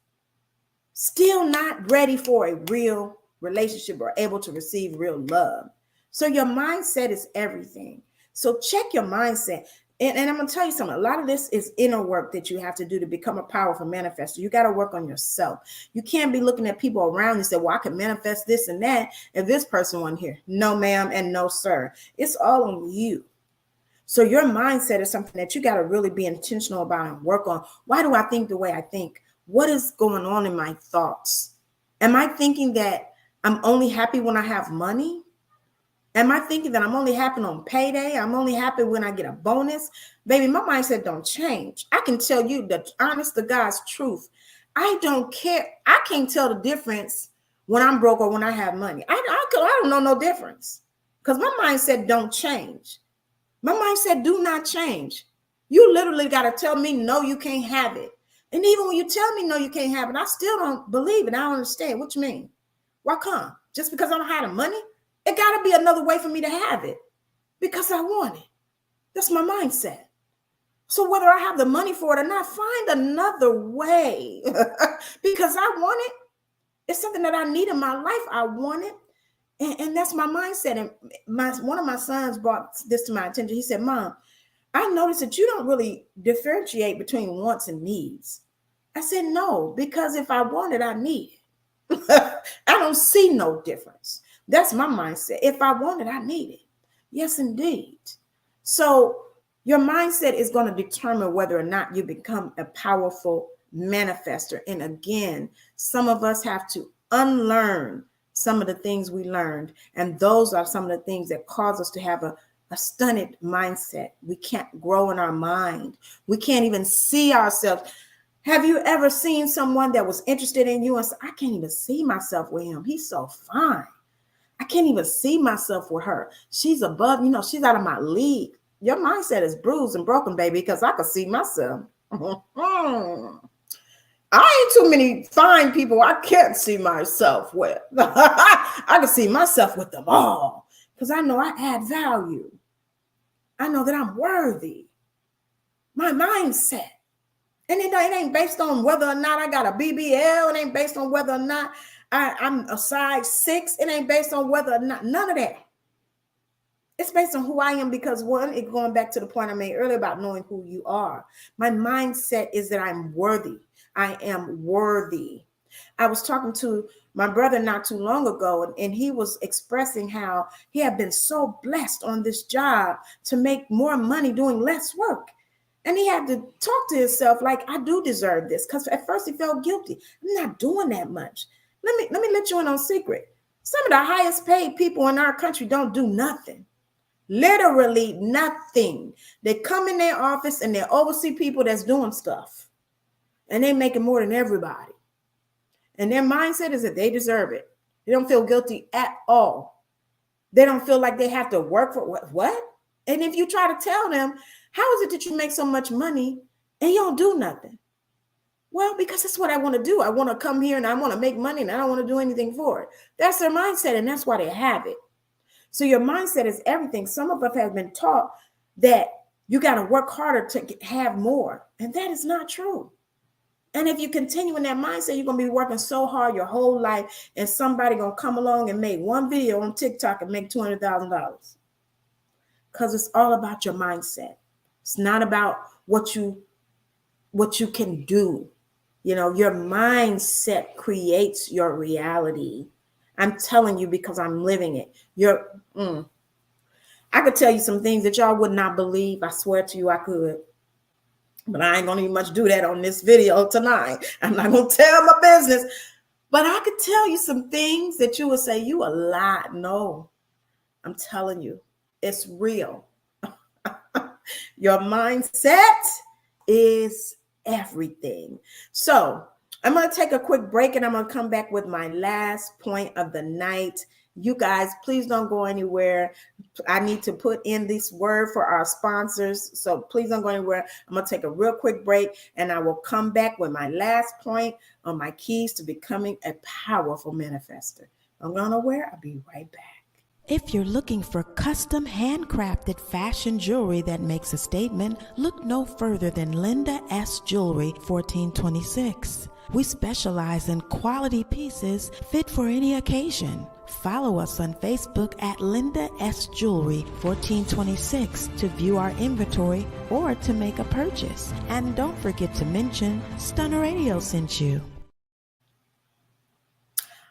still not ready for a real relationship or able to receive real love. So your mindset is everything. So check your mindset. And I'm going to tell you something. A lot of this is inner work that you have to do to become a powerful manifestor. You got to work on yourself. You can't be looking at people around you and say, well, I can manifest this and that, and this person wasn't here. No, ma'am, and no, sir. It's all on you. So your mindset is something that you got to really be intentional about and work on. Why do I think the way I think? What is going on in my thoughts? Am I thinking that I'm only happy when I have money? Am I thinking that I'm only happy on payday? I'm only happy when I get a bonus? Baby, my mindset don't change. I can tell you the honest to God's truth. I don't care. I can't tell the difference when I'm broke or when I have money. I don't know no difference, because my mindset don't change. My mindset do not change. You literally got to tell me, no, you can't have it. And even when you tell me, no, you can't have it, I still don't believe it. I don't understand. What you mean? Why come? Just because I don't have the money? It got to be another way for me to have it, because I want it. That's my mindset. So whether I have the money for it or not, find another way because I want it. It's something that I need in my life. I want it. And that's my mindset. And one of my sons brought this to my attention. He said, Mom, I noticed that you don't really differentiate between wants and needs. I said, no, because if I want it, I need it. I don't see no difference. That's my mindset. If I want it, I need it. Yes, indeed. So your mindset is going to determine whether or not you become a powerful manifestor. And again, some of us have to unlearn some of the things we learned. And those are some of the things that cause us to have a stunted mindset. We can't grow in our mind. We can't even see ourselves. Have you ever seen someone that was interested in you and said, I can't even see myself with him. He's so fine. I can't even see myself with her. She's above, she's out of my league. Your mindset is bruised and broken, baby, because I can see myself. I ain't too many fine people I can't see myself with. I can see myself with them all because I know I add value. I know that I'm worthy. My mindset. And it ain't based on whether or not I got a BBL. It ain't based on whether or not I'm a size 6. It ain't based on whether or not, none of that. It's based on who I am because one, it's going back to the point I made earlier about knowing who you are. My mindset is that I'm worthy. I am worthy. I was talking to my brother not too long ago, and he was expressing how he had been so blessed on this job to make more money doing less work. And he had to talk to himself like, I do deserve this. Because at first he felt guilty. I'm not doing that much. Let me let you in on a secret. Some of the highest paid people in our country don't do nothing. Literally nothing. They come in their office and they oversee people that's doing stuff. And they making more than everybody. And their mindset is that they deserve it. They don't feel guilty at all. They don't feel like they have to work for what? And if you try to tell them, how is it that you make so much money and you don't do nothing? Well, because that's what I want to do. I want to come here and I want to make money and I don't want to do anything for it. That's their mindset and that's why they have it. So your mindset is everything. Some of us have been taught that you got to work harder to have more. And that is not true. And if you continue in that mindset, you're going to be working so hard your whole life and somebody going to come along and make one video on TikTok and make $200,000. Because it's all about your mindset. It's not about what you can do. You know, your mindset creates your reality. I'm telling you because I'm living it. I could tell you some things that y'all would not believe. I swear to you I could. But I ain't going to even much do that on this video tonight. I'm not going to tell my business. But I could tell you some things that you would say, you a lie. No, I'm telling you, it's real. Your mindset is everything. So I'm going to take a quick break and I'm going to come back with my last point of the night. You guys, please don't go anywhere. I need to put in this word for our sponsors. So please don't go anywhere. I'm going to take a real quick break and I will come back with my last point on my keys to becoming a powerful manifestor. Don't go nowhere. I'll be right back. If you're looking for custom handcrafted fashion jewelry that makes a statement, look no further than Linda S. Jewelry, 1426. We specialize in quality pieces fit for any occasion. Follow us on Facebook at Linda S. Jewelry 1426 to view our inventory or to make a purchase. And don't forget to mention Stunner Radio sent you.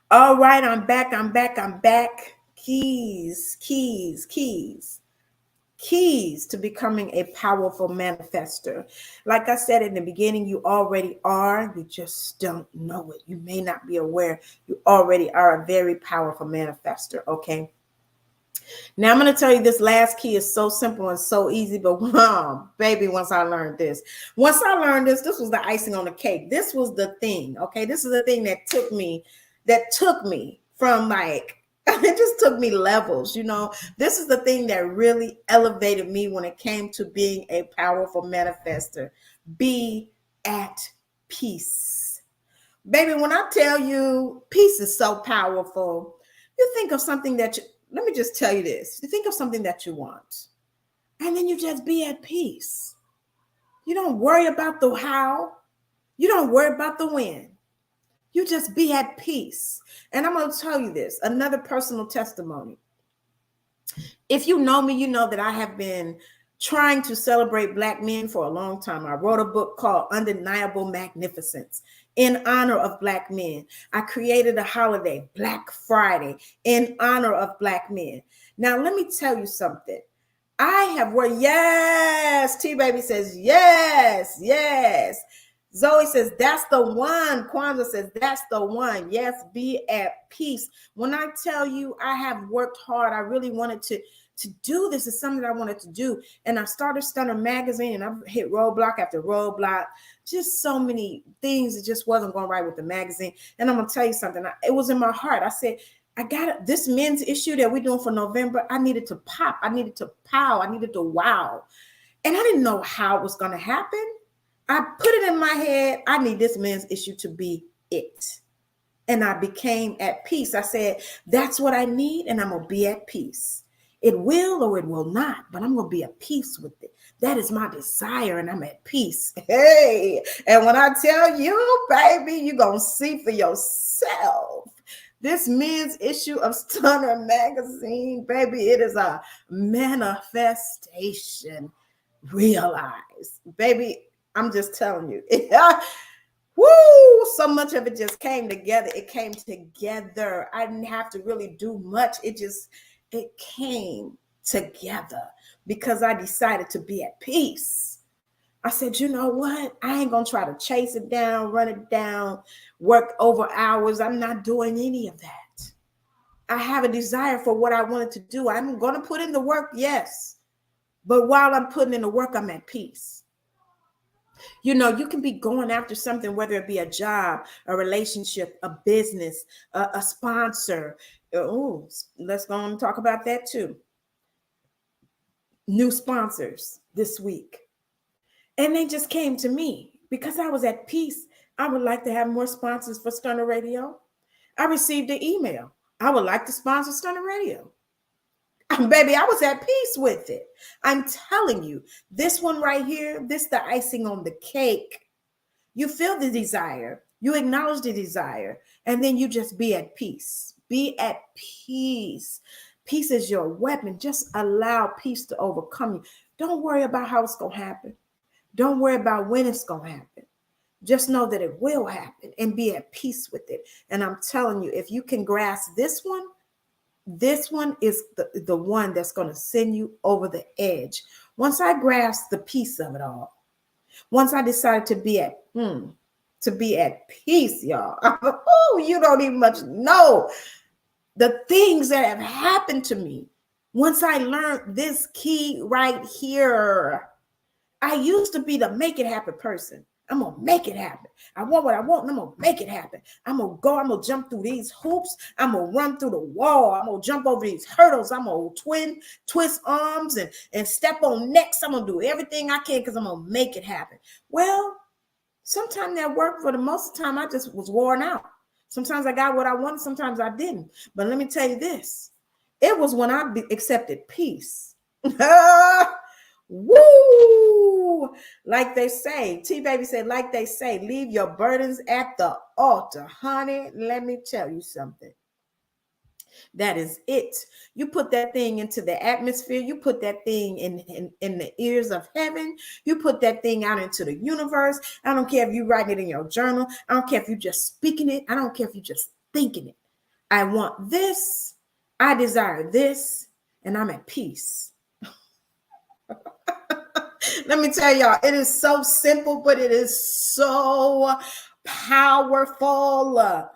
All right, I'm back. Keys to becoming a powerful manifestor. Like I said in the beginning, you already are. You just don't know it. You may not be aware. You already are a very powerful manifestor. Okay. Now I'm going to tell you this last key is so simple and so easy, but wow, baby, once I learned this, this was the icing on the cake. This was the thing. Okay. This is the thing that took me from like, it just took me levels, you know. This is the thing that really elevated me when it came to being a powerful manifestor. Be at peace. Baby, when I tell you peace is so powerful, you think of something let me just tell you this. You think of something that you want, and then you just be at peace. You don't worry about the how. You don't worry about the when. You just be at peace. And I'm going to tell you this, another personal testimony. If you know me, you know that I have been trying to celebrate Black men for a long time. I wrote a book called Undeniable Magnificence in honor of Black men. I created a holiday, Black Friday, in honor of Black men. Now, let me tell you something. I have worked, yes, T-Baby says, yes. Zoe says, that's the one. Kwanzaa says, that's the one. Yes, be at peace. When I tell you I have worked hard, I really wanted to do this. It's something that I wanted to do. And I started Stunner Magazine and I've hit roadblock after roadblock. Just so many things. It just wasn't going right with the magazine. And I'm going to tell you something. It was in my heart. I said, I got this men's issue that we're doing for November. I needed to pop. I needed to pow. I needed to wow. And I didn't know how it was going to happen. I put it in my head, I need this men's issue to be it. And I became at peace. I said, that's what I need, and I'm going to be at peace. It will or it will not, but I'm going to be at peace with it. That is my desire, and I'm at peace. Hey, and when I tell you, baby, you're going to see for yourself. This men's issue of Stunner magazine, baby, it is a manifestation. Realize, baby, I'm just telling you. Woo! So much of it just came together. It came together. I didn't have to really do much. It came together because I decided to be at peace. I said, you know what? I ain't going to try to chase it down, run it down, work over hours. I'm not doing any of that. I have a desire for what I wanted to do. I'm going to put in the work, yes. But while I'm putting in the work, I'm at peace. You know, you can be going after something, whether it be a job, a relationship, a business, a sponsor. Oh, let's go on and talk about that too. New sponsors this week. And they just came to me because I was at peace. I would like to have more sponsors for Stunner Radio. I received an email. I would like to sponsor Stunner Radio. Baby, I was at peace with it. I'm telling you, this one right here, this the icing on the cake. You feel the desire, you acknowledge the desire, and then you just be at peace. Be at peace. Peace is your weapon. Just allow peace to overcome you. Don't worry about how it's going to happen. Don't worry about when it's going to happen. Just know that it will happen and be at peace with it. And I'm telling you, if you can grasp this one is the one that's going to send you over the edge. Once I grasped the piece of it all, once I decided to be at peace, y'all. Oh, you don't even much know the things that have happened to me. Once I learned this key right here, I used to be the make it happen person. I'm going to make it happen. I want what I want, and I'm going to make it happen. I'm going to jump through these hoops. I'm going to run through the wall. I'm going to jump over these hurdles. I'm going to twist arms and step on necks. I'm going to do everything I can because I'm going to make it happen. Well, sometimes that worked. For the most of the time, I just was worn out. Sometimes I got what I wanted. Sometimes I didn't. But let me tell you this. It was when I accepted peace. Woo! Like they say, T-Baby said, like they say, leave your burdens at the altar. Honey, let me tell you something. That is it. You put that thing into the atmosphere. You put that thing in the ears of heaven. You put that thing out into the universe. I don't care if you're writing it in your journal. I don't care if you're just speaking it. I don't care if you're just thinking it. I want this. I desire this. And I'm at peace. Let me tell y'all, it is so simple, but it is so powerful.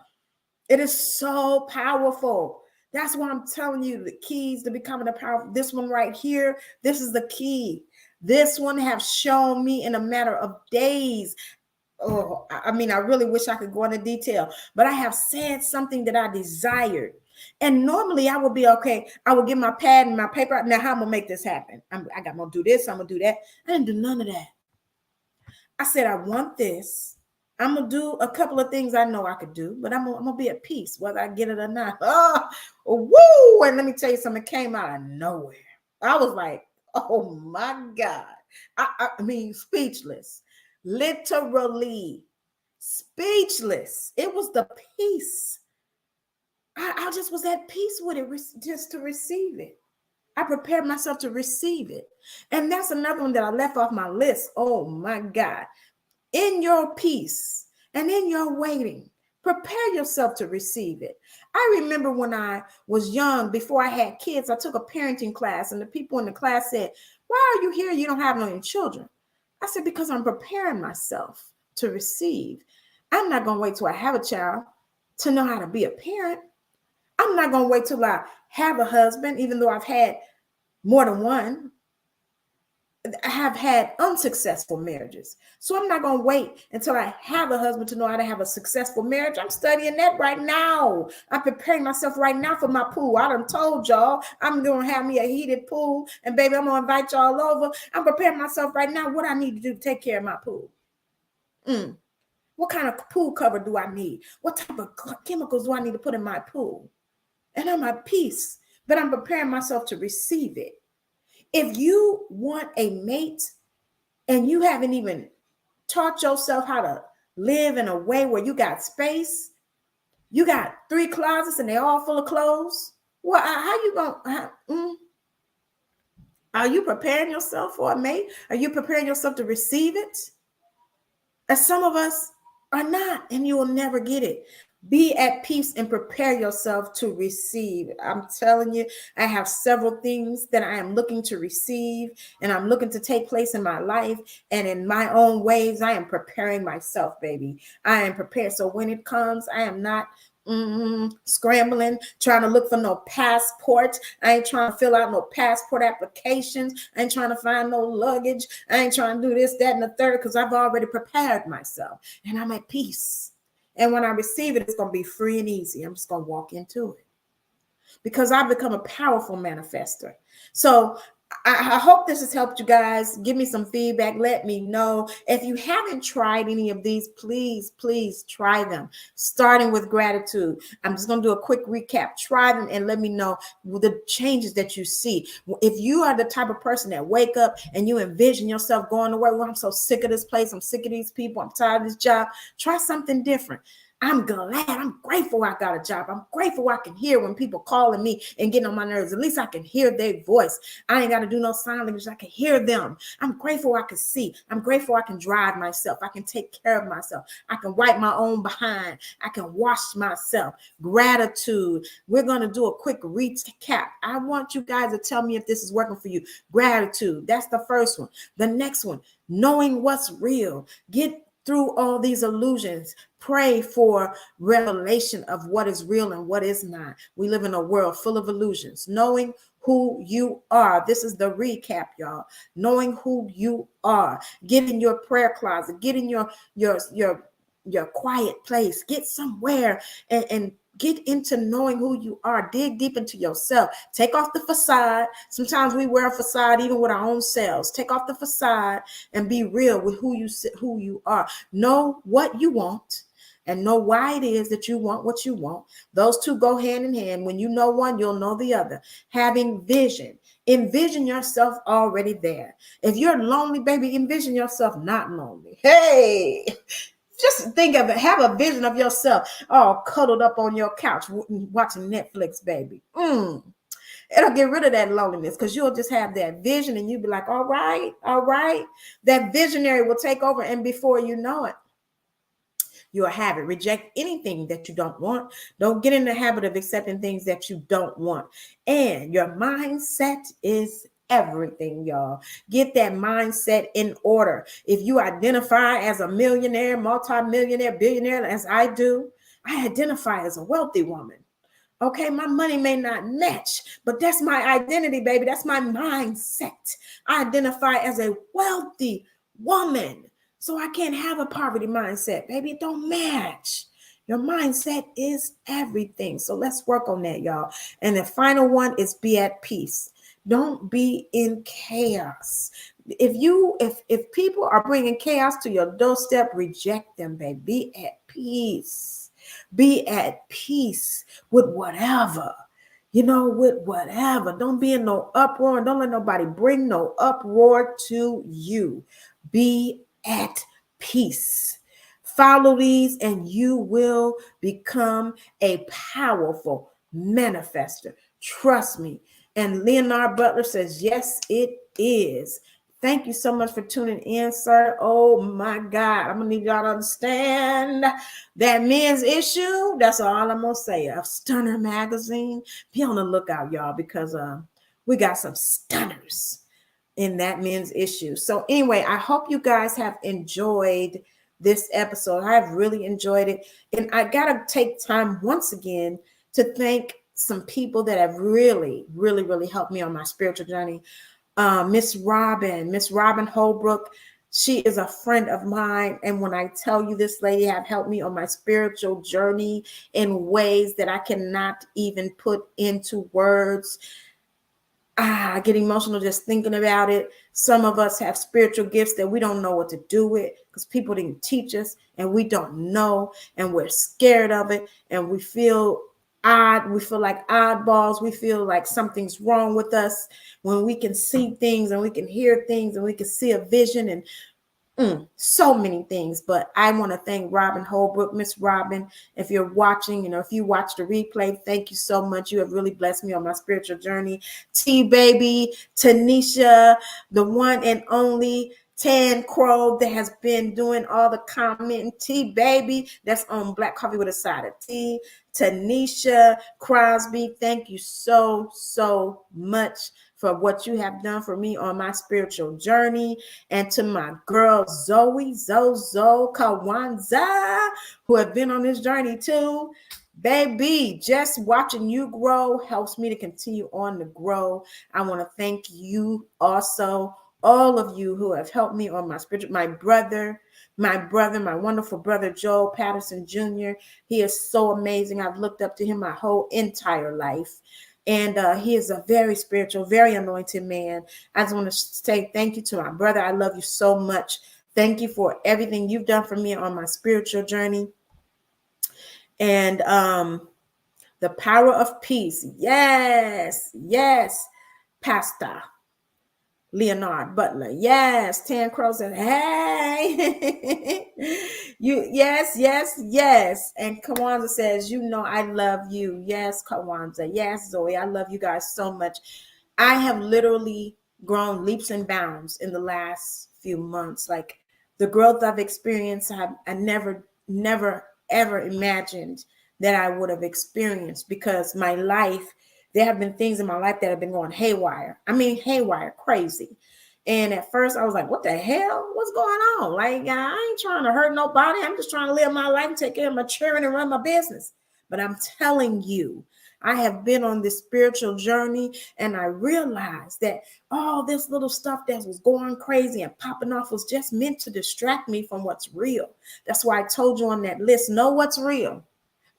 It is so powerful. That's why I'm telling you the keys to becoming a powerful. This one right here, this is the key. This one have shown me in a matter of days. Oh, I mean, I really wish I could go into detail, but I have said something that I desired. And normally I would be okay. I would get my pad and my paper. Now, how I'm going to make this happen? I'm going to do this. I'm going to do that. I didn't do none of that. I said, I want this. I'm going to do a couple of things I know I could do, but I'm going to be at peace, whether I get it or not. Oh, woo. And let me tell you something, it came out of nowhere. I was like, oh my God. I mean, speechless, literally speechless. It was the peace. I just was at peace with it, just to receive it. I prepared myself to receive it. And that's another one that I left off my list. Oh my God. In your peace and in your waiting, prepare yourself to receive it. I remember when I was young, before I had kids, I took a parenting class, and the people in the class said, why are you here? You don't have no children. I said, because I'm preparing myself to receive. I'm not going to wait till I have a child to know how to be a parent. I'm not going to wait till I have a husband, even though I've had more than one. I have had unsuccessful marriages. So I'm not going to wait until I have a husband to know how to have a successful marriage. I'm studying that right now. I'm preparing myself right now for my pool. I done told y'all I'm going to have me a heated pool. And baby, I'm going to invite y'all over. I'm preparing myself right now what I need to do to take care of my pool. What kind of pool cover do I need? What type of chemicals do I need to put in my pool? And I'm at peace, but I'm preparing myself to receive it. If you want a mate and you haven't even taught yourself how to live in a way where you got space, You got 3 closets and they're all full of clothes. Well, how you going? Are you preparing yourself for a mate? Are you preparing yourself to receive it? As some of us are not, and you will never get it. Be at peace and prepare yourself to receive. I'm telling you, I have several things that I am looking to receive, and I'm looking to take place in my life. And in my own ways, I am preparing myself, baby. I am prepared. So when it comes, I am not scrambling, trying to look for no passport. I ain't trying to fill out no passport applications. I ain't trying to find no luggage. I ain't trying to do this, that, and the third, because I've already prepared myself and I'm at peace. And when I receive it, it's going to be free and easy. I'm just going to walk into it because I've become a powerful manifestor. So I hope this has helped you guys. Give me some feedback. Let me know. If you haven't tried any of these, please try them. Starting with gratitude. I'm just going to do a quick recap. Try them and let me know the changes that you see. If you are the type of person that wake up and you envision yourself going to work, well, I'm so sick of this place. I'm sick of these people. I'm tired of this job. Try something different. I'm glad. I'm grateful I got a job. I'm grateful I can hear when people calling me and getting on my nerves. At least I can hear their voice. I ain't got to do no sign language. I can hear them. I'm grateful I can see. I'm grateful I can drive myself. I can take care of myself. I can wipe my own behind. I can wash myself. Gratitude. We're going to do a quick recap. I want you guys to tell me if this is working for you. Gratitude. That's the first one. The next one, knowing what's real. Get through all these illusions. Pray for revelation of what is real and what is not. We live in a world full of illusions. Knowing who you are. This is the recap, y'all. Knowing who you are. Get in your prayer closet. Get in your quiet place. Get somewhere and get into knowing who you are. Dig deep into yourself. Take off the facade. Sometimes we wear a facade even with our own selves. Take off the facade and be real with who you are. Know what you want and know why it is that you want what you want. Those two go hand in hand. When you know one, you'll know the other. Having vision. Envision yourself already there. If you're lonely, baby, envision yourself not lonely. Hey! Just think of it. Have a vision of yourself all cuddled up on your couch watching Netflix, baby. It'll get rid of that loneliness because you'll just have that vision and you'll be like, all right. That visionary will take over, and before you know it, you'll have it. Reject anything that you don't want. Don't get in the habit of accepting things that you don't want. And your mindset is everything, y'all. Get that mindset in order. If you identify as a millionaire, multimillionaire, billionaire, as I do, I identify as a wealthy woman. Okay, my money may not match, but that's my identity, baby. That's my mindset. I identify as a wealthy woman. So I can't have a poverty mindset, baby. It don't match. Your mindset is everything. So let's work on that, y'all. And the final one is be at peace. Don't be in chaos. If people are bringing chaos to your doorstep, reject them, baby. Be at peace. Be at peace with whatever. With whatever. Don't be in no uproar. Don't let nobody bring no uproar to you. Be at peace. Follow these and you will become a powerful manifestor. Trust me. And Leonard Butler says, yes, it is. Thank you so much for tuning in, sir. Oh my God. I'm going to need y'all to understand that men's issue. That's all I'm going to say. A Stunner magazine. Be on the lookout, y'all, because we got some stunners in that men's issue. So anyway, I hope you guys have enjoyed this episode. I have really enjoyed it. And I got to take time once again to thank some people that have really helped me on my spiritual journey. Miss Robin Holbrook. She is a friend of mine. And when I tell you, this lady have helped me on my spiritual journey in ways that I cannot even put into words. I get emotional just thinking about it. Some of us have spiritual gifts that we don't know what to do with because people didn't teach us and we don't know and we're scared of it and we feel odd. We feel like oddballs. We feel like something's wrong with us when we can see things and we can hear things and we can see a vision and So many things, but I want to thank Robin Holbrook, Miss Robin. If you're watching, if you watch the replay, thank you so much. You have really blessed me on my spiritual journey. T Baby, Tanisha, the one and only Tan Crow that has been doing all the commenting. T Baby, that's on Black Coffee with a Side of Tea. Tanisha Crosby, thank you so much for what you have done for me on my spiritual journey. And to my girl Zoe Kawanza, who have been on this journey too. Baby, just watching you grow helps me to continue on to grow. I want to thank you also, all of you who have helped me on my spiritual, my wonderful brother, Joel Patterson Jr. He is so amazing. I've looked up to him my whole entire life. And he is a very spiritual, very anointed man. I just want to say thank you to my brother. I love you so much. Thank you for everything you've done for me on my spiritual journey. And the power of peace. Yes, Pastor Leonard Butler. Yes, Tan Crow says, hey. Yes. And Kawanza says, I love you. Yes, Kawanza. Yes, Zoe. I love you guys so much. I have literally grown leaps and bounds in the last few months. Like the growth I've experienced, I never, ever imagined that I would have experienced, because my life, there have been things in my life that have been going haywire. I mean, haywire, crazy. And at first I was like, what the hell? What's going on? Like, I ain't trying to hurt nobody. I'm just trying to live my life and take care of my children and run my business. But I'm telling you, I have been on this spiritual journey, and I realized that all this little stuff that was going crazy and popping off was just meant to distract me from what's real. That's why I told you on that list, know what's real.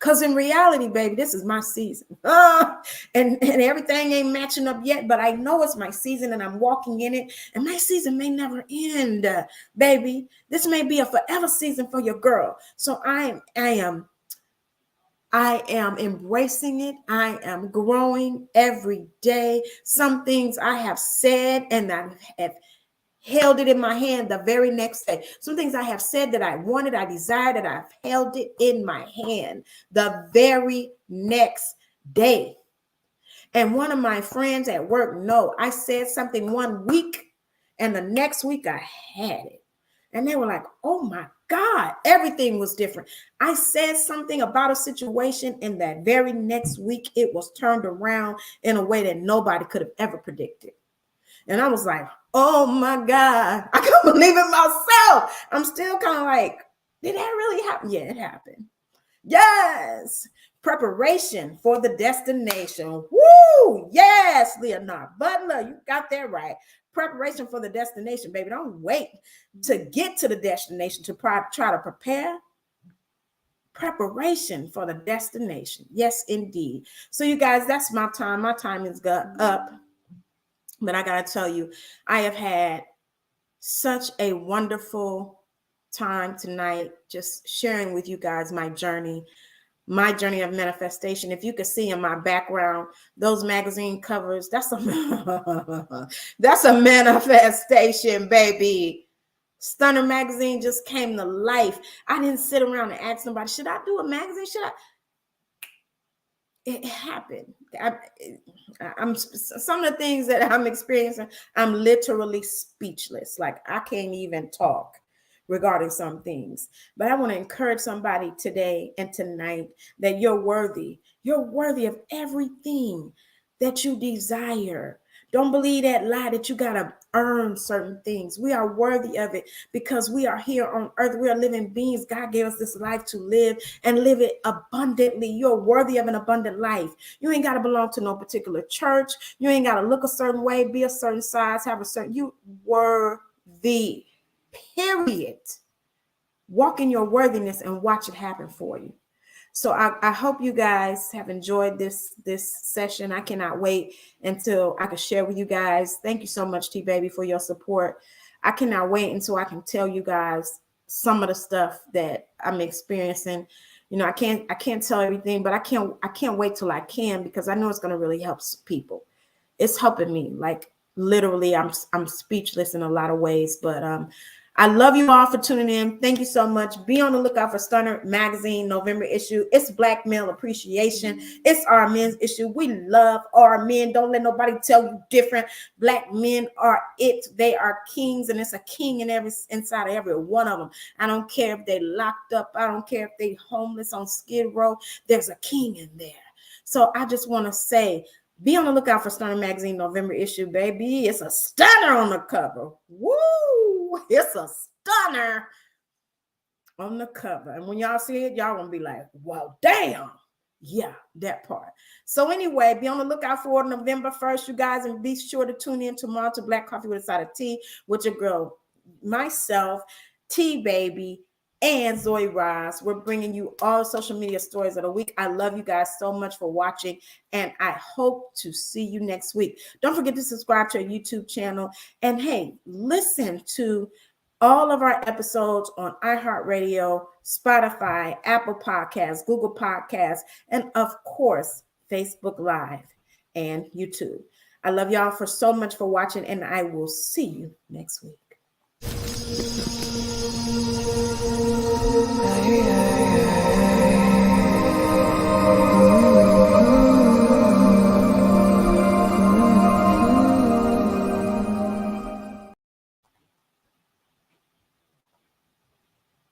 Because in reality, baby, this is my season. And everything ain't matching up yet, but I know it's my season and I'm walking in it. And my season may never end, baby. This may be a forever season for your girl. So I am embracing it. I am growing every day. Some things I have said and I have held it in my hand the very next day. Some things I have said that I wanted, I desired, that I've held it in my hand the very next day. And one of my friends at work, I said something one week and the next week I had it. And they were like, oh my God, everything was different. I said something about a situation and that very next week it was turned around in a way that nobody could have ever predicted. And I was like, oh my God, I can't believe it myself. I'm still kind of like, did that really happen? Yeah, it happened. Yes. Preparation for the destination. Woo! Yes, Leonard Butler, you got that right. Preparation for the destination, baby. Don't wait to get to the destination to try to prepare. Preparation for the destination. Yes, indeed. So you guys, that's my time. My time is up. But I got to tell you, I have had such a wonderful time tonight just sharing with you guys my journey of manifestation. If you could see in my background, those magazine covers, that's a manifestation, baby. Stunner magazine just came to life. I didn't sit around and ask somebody, should I do a magazine? It happened. I'm some of the things that I'm experiencing, I'm literally speechless. Like I can't even talk regarding some things. But I want to encourage somebody today and tonight that you're worthy. You're worthy of everything that you desire. Don't believe that lie that you got to earn certain things. We are worthy of it because we are here on earth. We are living beings. God gave us this life to live and live it abundantly. You're worthy of an abundant life. You ain't got to belong to no particular church. You ain't got to look a certain way, be a certain size, have a certain, you worthy, period. Walk in your worthiness and watch it happen for you. So I hope you guys have enjoyed this session. I cannot wait until I can share with you guys. Thank you so much, T-Baby, for your support. I cannot wait until I can tell you guys some of the stuff that I'm experiencing. You know, I can't tell everything, but I can't wait till I can, because I know it's going to really help people. It's helping me. Like literally, I'm speechless in a lot of ways, but I love you all for tuning in. Thank you so much. Be on the lookout for Stunner Magazine November issue. It's Black Male Appreciation. It's our men's issue. We love our men. Don't let nobody tell you different. Black men are it. They are kings, and it's a king inside of every one of them. I don't care if they locked up. I don't care if they homeless on Skid Row. There's a king in there. So I just want to say, be on the lookout for Stunner Magazine November issue, baby. It's a stunner on the cover. Woo! It's a stunner on the cover. And when y'all see it, y'all gonna be like, wow, damn. Yeah, that part. So anyway, be on the lookout for November 1st, you guys, and be sure to tune in tomorrow to Black Coffee with a Side of Tea with your girl, myself, T Baby, and Zoe Ross. We're bringing you all social media stories of the week. I love you guys so much for watching, and I hope to see you next week. Don't forget to subscribe to our YouTube channel. And hey, listen to all of our episodes on iHeartRadio, Spotify, Apple Podcasts, Google Podcasts, and of course, Facebook Live and YouTube. I love y'all for so much for watching, and I will see you next week. Yeah.